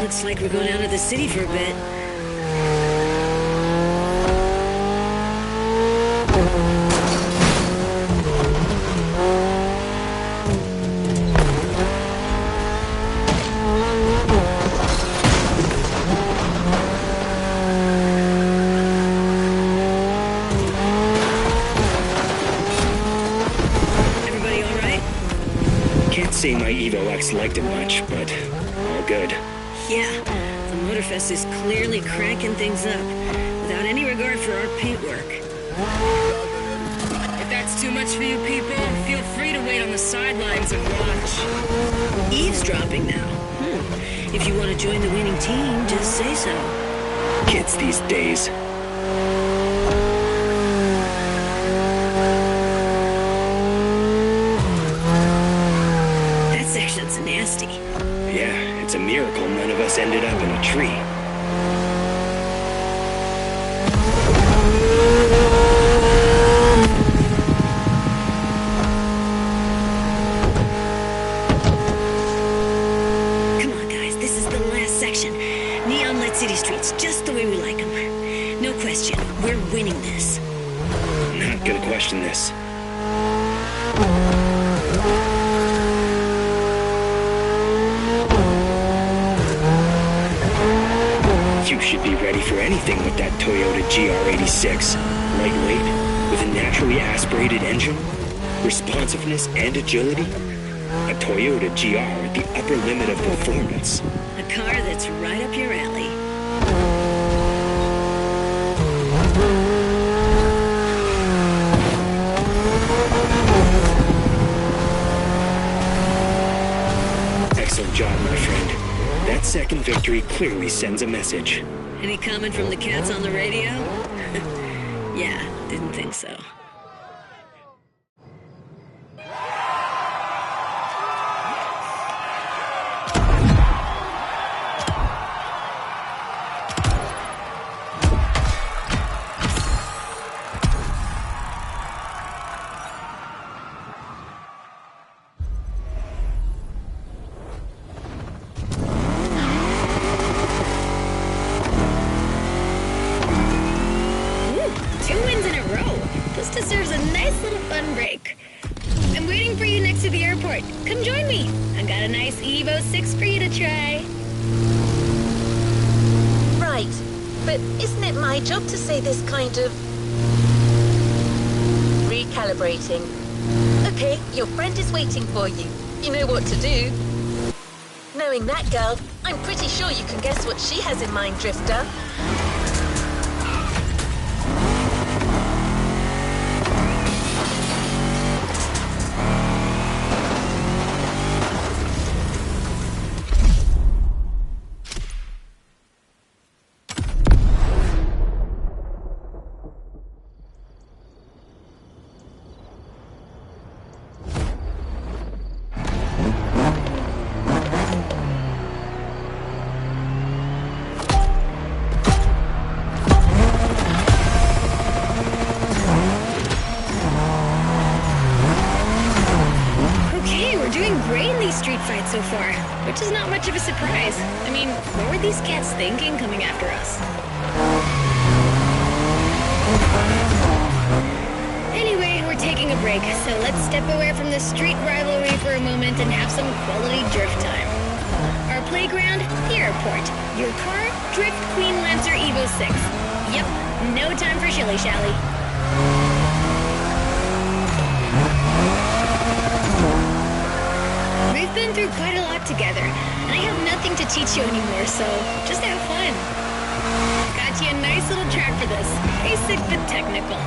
Looks like we're going out of the city for a bit. Everybody all right? Can't say my Evo X liked it much, but all good. Yeah, the Motorfest is clearly cranking things up, without any regard for our paintwork. If that's too much for you people, feel free to wait on the sidelines and watch. Eavesdropping now. If you want to join the winning team, just say so. Kids these days. That section's nasty. Yeah, it's a miracle none of us ended up in a tree. Come on, guys, this is the last section. Neon-lit city streets, just the way we like them. No question, we're winning this. Not gonna question this. You should be ready for anything with that Toyota GR86. Lightweight, with a naturally aspirated engine, responsiveness and agility. A Toyota GR at the upper limit of performance. A car that's right up your alley. Excellent job, my friend. That second victory clearly sends a message. Any comment from the cats on the radio? Yeah, didn't think so. Deserves a nice little fun break. I'm waiting for you next to the airport. Come join me. I've got a nice Evo 6 for you to try. Right, but isn't it my job to say this kind of... recalibrating? Okay, your friend is waiting for you. You know what to do. No, Knowing that girl, I'm pretty sure you can guess what she has in mind, Drifter. So far, which is not much of a surprise. I mean, what were these cats thinking coming after us? Anyway, we're taking a break, so let's step away from the street rivalry for a moment and have some quality drift time. Our playground, the airport. Your car, Drift Queen Lancer Evo 6. Yep, no time for shilly-shally. We've been through quite a lot together, and I have nothing to teach you anymore, so just have fun. Got you a nice little track for this. Basic but technical.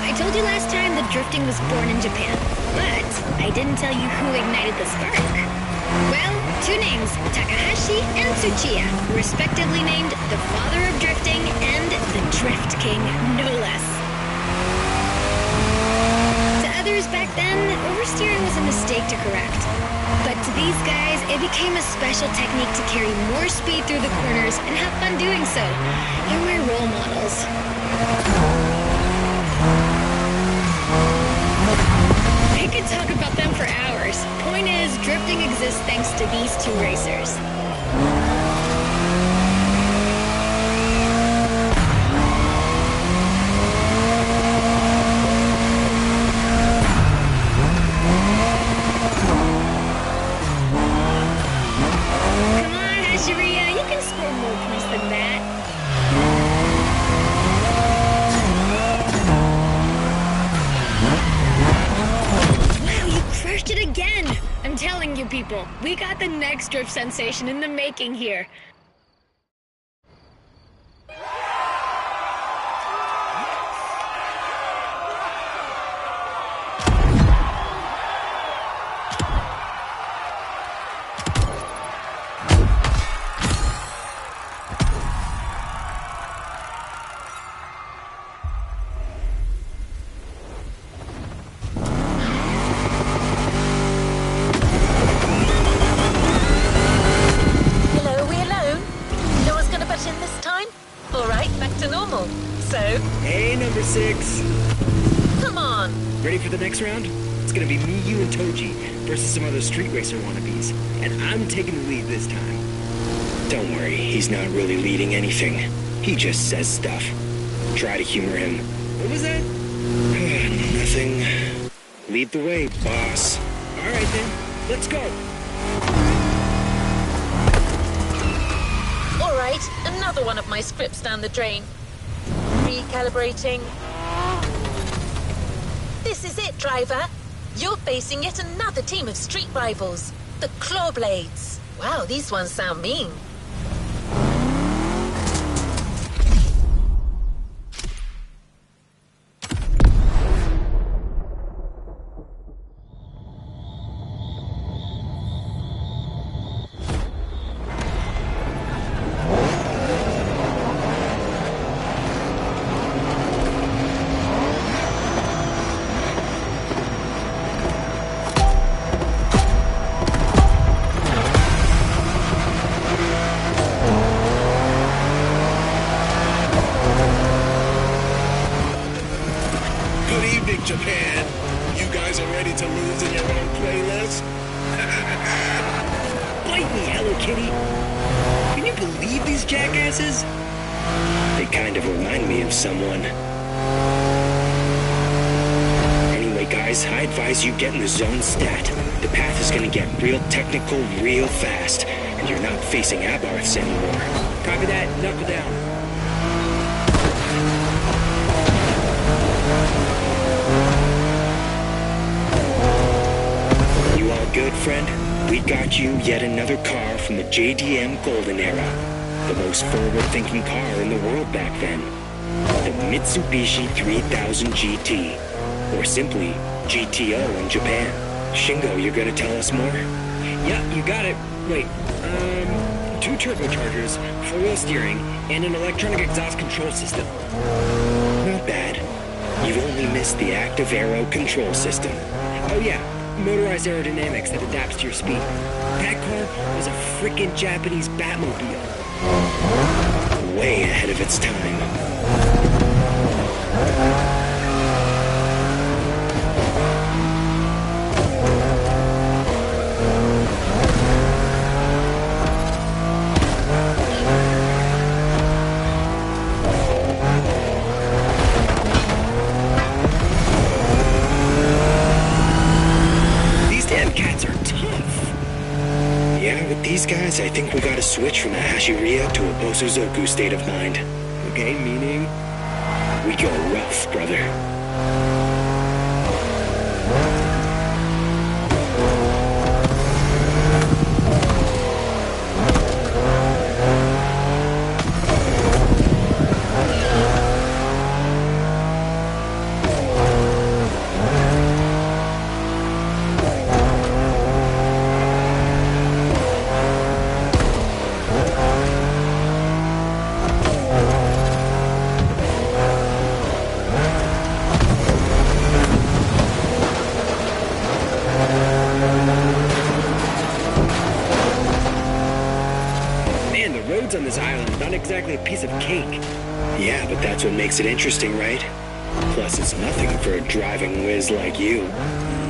I told you last time that drifting was born in Japan, but I didn't tell you who ignited the spark. Well, two names, Takahashi and Tsuchiya, respectively named the father of drifting and the Drift King, no less. To others back then, oversteering was a mistake to correct. But to these guys, it became a special technique to carry more speed through the corners and have fun doing so. They're my role models. I could talk about them for hours. Point is, drifting exists thanks to these two racers. Come on, Hashiria, you can score more points than that. Crushed it again! I'm telling you people, we got the next drift sensation in the making here. Ready for the next round? It's gonna be me, you, and Toji versus some other street racer wannabes. And I'm taking the lead this time. Don't worry, he's not really leading anything. He just says stuff. Try to humor him. What was that? Nothing. Lead the way, boss. Alright then, let's go. Alright, another one of my scripts down the drain. Recalibrating. This is it, driver. You're facing yet another team of street rivals, the Clawblades. Wow, these ones sound mean. Japan, you guys are ready to lose in your own playlist? Bite me, Hello Kitty. Can you believe these jackasses? They kind of remind me of someone. Anyway, guys, I advise you get in the zone stat. The path is gonna get real technical real fast, and you're not facing Abarths anymore. Copy that, knuckle down. You all good, friend? We got you yet another car from the JDM Golden Era. The most forward-thinking car in the world back then. The Mitsubishi 3000 GT. Or simply, GTO in Japan. Shingo, you're gonna tell us more? Yeah, you got it. Wait, 2 turbochargers, 4-wheel steering, and an electronic exhaust control system. Not bad. You've only missed the active aero control system. Oh yeah, motorized aerodynamics that adapts to your speed. That car was a frickin' Japanese Batmobile. Way ahead of its time. These guys, I think we gotta switch from a Hashiria to a Bosozoku state of mind. Okay, meaning? We go rough, brother. On this island, not exactly a piece of cake. Yeah, but that's what makes it interesting, right? Plus, it's nothing for a driving whiz like you.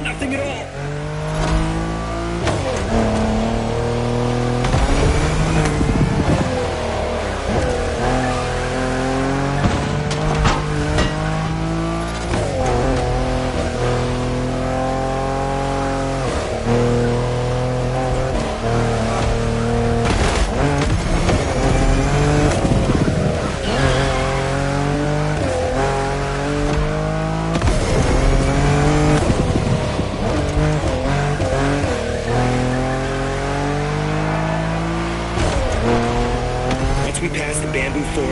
Nothing at all.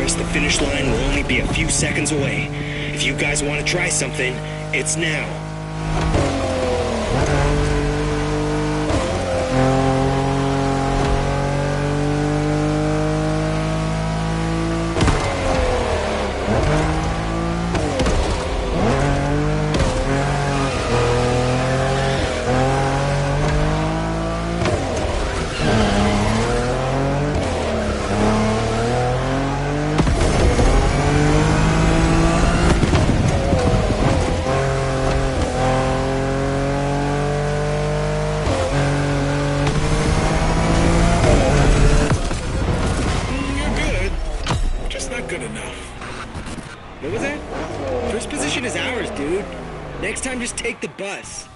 The finish line will only be a few seconds away. If you guys want to try something, it's now. Next time, just take the bus.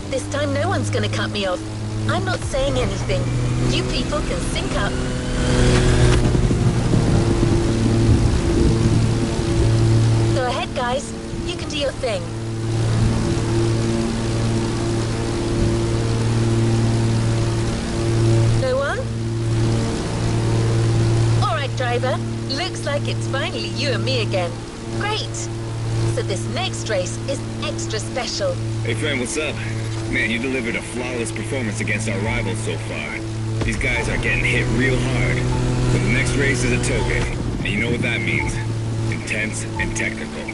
This time no one's gonna cut me off. I'm not saying anything. You people can sync up. Go ahead, guys. You can do your thing. No one? driver. Looks like it's finally you and me again. Great. So this next race is extra special. Hey friend, what's up? Man, you delivered a flawless performance against our rivals so far. These guys are getting hit real hard. But the next race is a toge, and you know what that means. Intense and technical.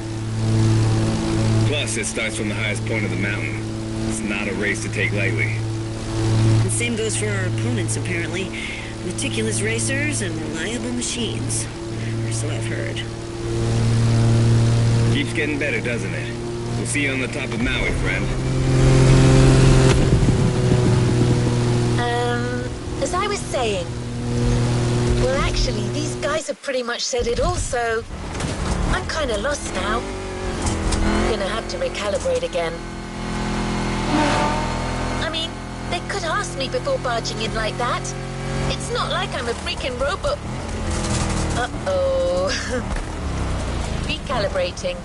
Plus, it starts from the highest point of the mountain. It's not a race to take lightly. The same goes for our opponents, apparently. Meticulous racers and reliable machines. Or so I've heard. Keeps getting better, doesn't it? We'll see you on the top of Maui, friend. As I was saying... Well, actually, these guys have pretty much said it all, so... I'm kinda lost now. Gonna have to recalibrate again. I mean, they could ask me before barging in like that. It's not like I'm a freaking robot. Uh-oh. Recalibrating.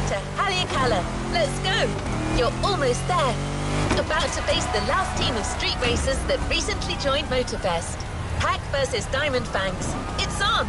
To Haleakala. Let's go. You're almost there. About to face the last team of street racers that recently joined Motorfest. Pack versus Diamond Fangs. It's on.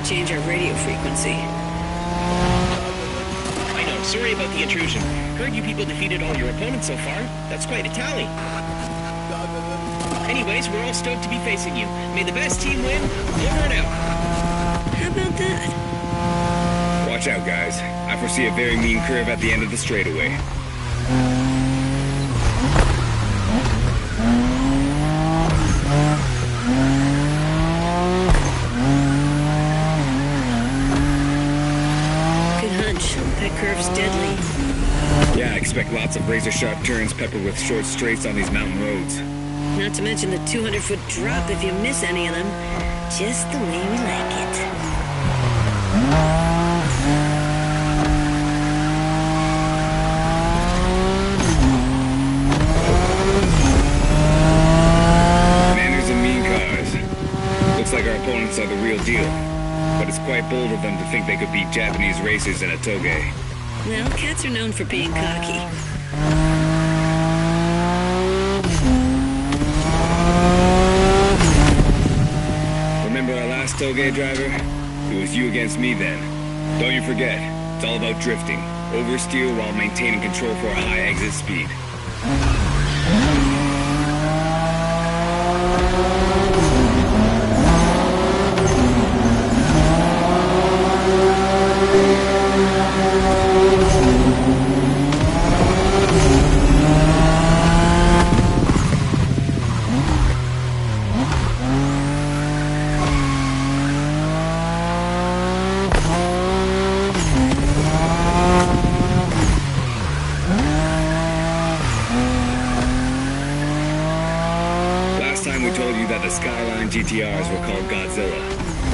Change our radio frequency. I know, sorry about the intrusion. Heard you people defeated all your opponents so far. That's quite a tally. Anyways, we're all stoked to be facing you. May the best team win. Over and out. How about that? Watch out, guys. I foresee a very mean curve at the end of the straightaway. That curve's deadly. Yeah, I expect lots of razor-sharp turns peppered with short straights on these mountain roads. Not to mention the 200-foot drop if you miss any of them. Just the way we like it. Manners and mean cars. Looks like our opponents are the real deal. But it's quite bold of them to think they could beat Japanese racers in a toge. Well, cats are known for being cocky. Remember our last toge driver? It was you against me then. Don't you forget, it's all about drifting. Oversteer while maintaining control for a high exit speed. GTRs were called Godzilla.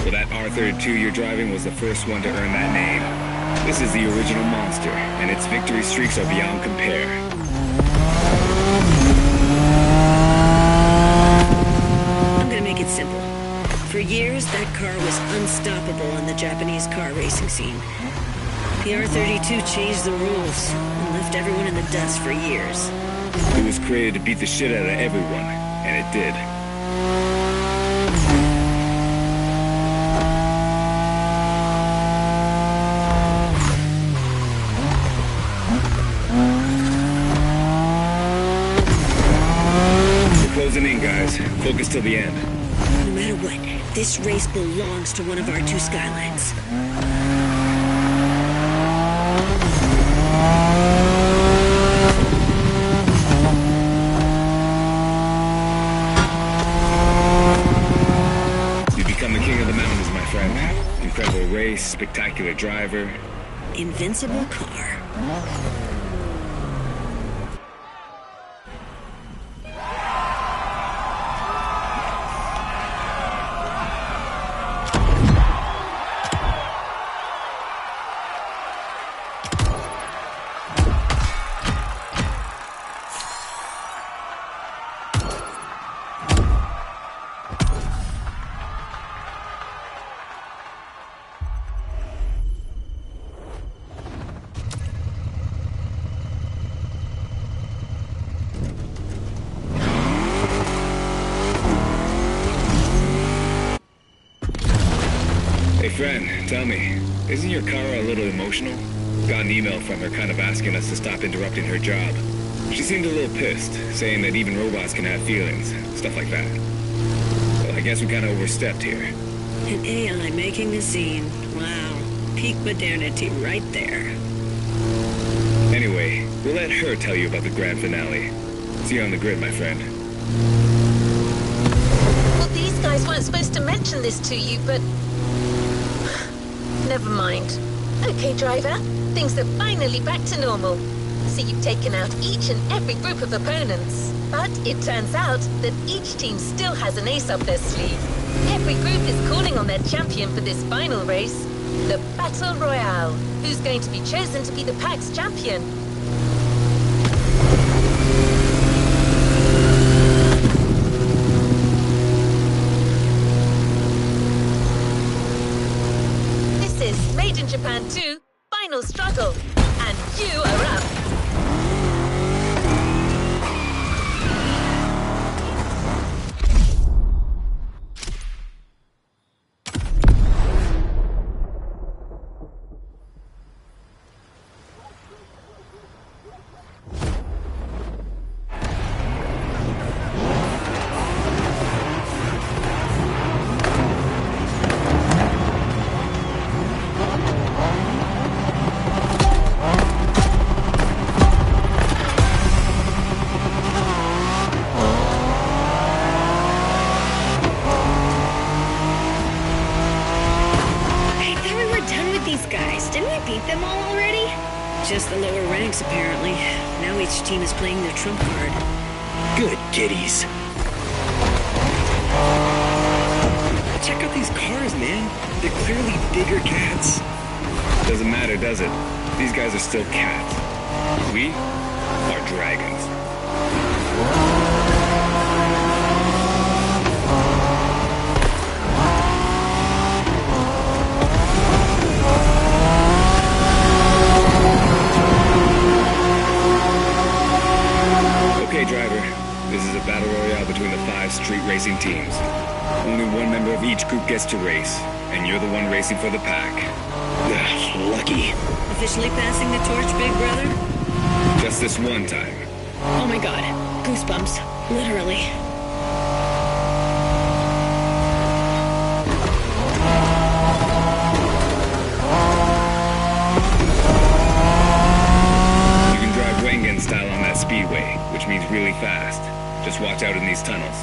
Well, that R32 you're driving was the first one to earn that name. This is the original monster, and its victory streaks are beyond compare. I'm gonna make it simple. For years, that car was unstoppable in the Japanese car racing scene. The R32 changed the rules and left everyone in the dust for years. It was created to beat the shit out of everyone, and it did. Closing in, guys. Focus till the end. No matter what, this race belongs to one of our two skylines. You've become the king of the mountains, my friend. Incredible race, spectacular driver. invincible car. Hey friend, tell me, isn't your Kara a little emotional? Got an email from her kind of asking us to stop interrupting her job. She seemed a little pissed, saying that even robots can have feelings, stuff like that. Well, I guess we kind of overstepped here. An AI making a scene. Wow. Peak modernity right there. Anyway, we'll let her tell you about the grand finale. See you on the grid, my friend. Well, these guys weren't supposed to mention this to you, but... Never mind. Okay, driver. Things are finally back to normal. So you've taken out each and every group of opponents. But it turns out that each team still has an ace up their sleeve. Every group is calling on their champion for this final race. The Battle Royale. Who's going to be chosen to be the PAX champion? This is Made in Japan 2, Final Struggle. And you are up. Just the lower ranks, apparently. Now each team is playing their trump card. Good kiddies. Check out these cars, man. They're clearly bigger cats. Doesn't matter, does it? These guys are still cats. We are dragons. Okay, driver. This is a battle royale between the 5 street racing teams. Only one member of each group gets to race, and you're the one racing for the pack. Ugh, lucky. Officially passing the torch, big brother? Just this one time. Oh my god. Goosebumps. Literally. You can drive Wengen style on that speedway, which means really fast. Just watch out in these tunnels.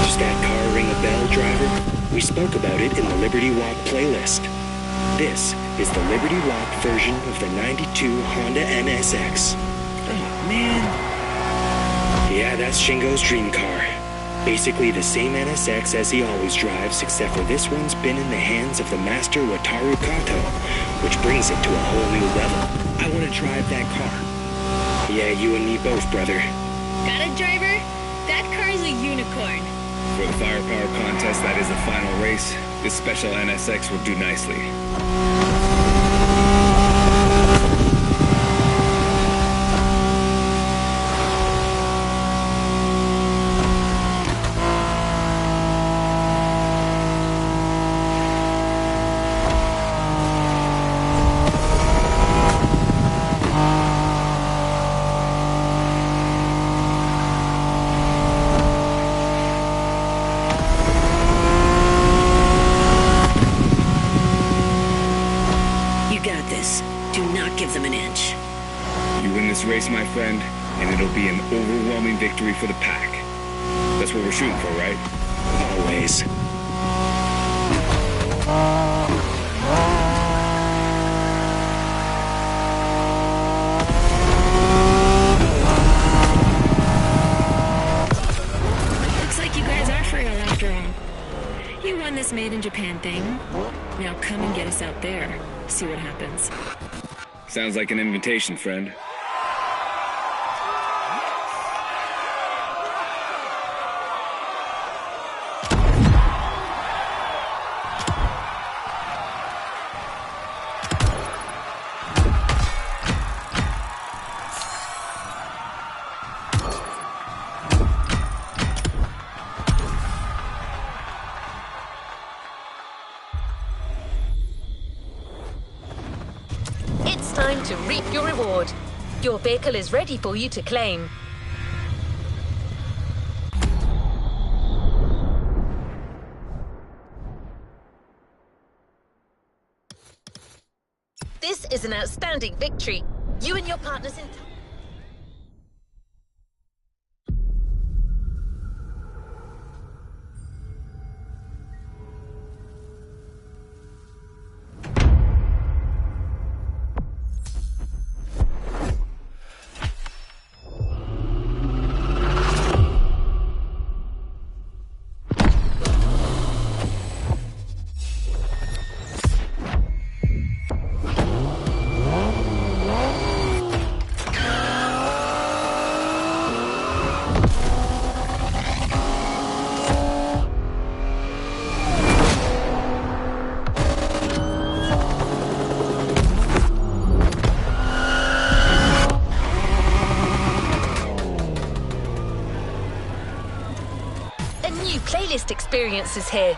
Does that car ring a bell, driver? We spoke about it in the Liberty Walk playlist. This is the Liberty Walk version of the 92 Honda NSX. Oh, man. Yeah, that's Shingo's dream car. Basically the same NSX as he always drives, except for this one's been in the hands of the master Wataru Kato, which brings it to a whole new level. I want to drive that car. Yeah, you and me both, brother. Got it, driver? That car's a unicorn. For the firepower contest that is the final race, this special NSX will do nicely. focus. Do not give them an inch. You win this race, my friend, and it'll be an overwhelming victory for the pack. That's what we're shooting for, right? Always. Looks like you guys are for real after all. You won this Made in Japan thing. Now come and get us out there. See what happens. Sounds like an invitation, friend. It's time to reap your reward. Your vehicle is ready for you to claim. This is an outstanding victory. You and your partners in... Playlist experiences here.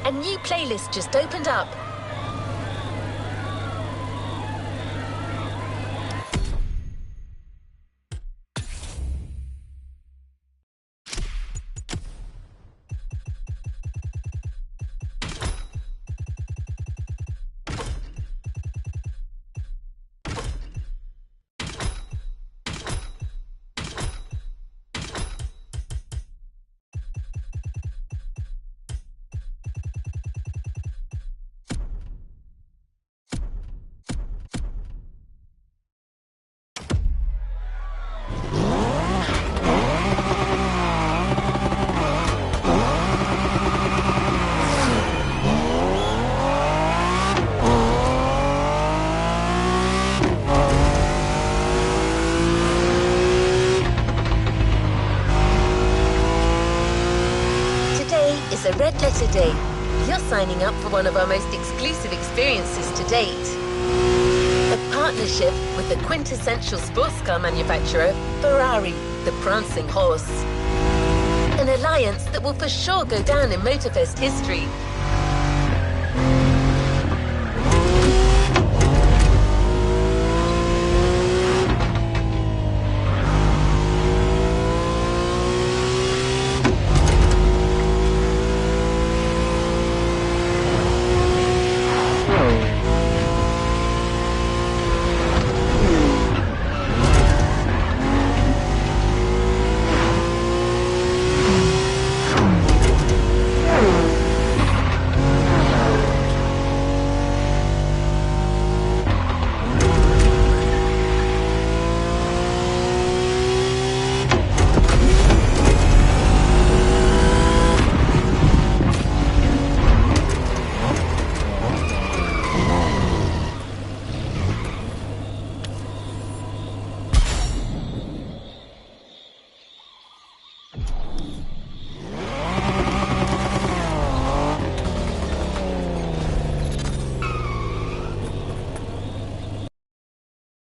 A new playlist just opened up. A red letter day. You're signing up for one of our most exclusive experiences to date. A partnership with the quintessential sports car manufacturer, Ferrari, the prancing horse. An alliance that will for sure go down in Motorfest history.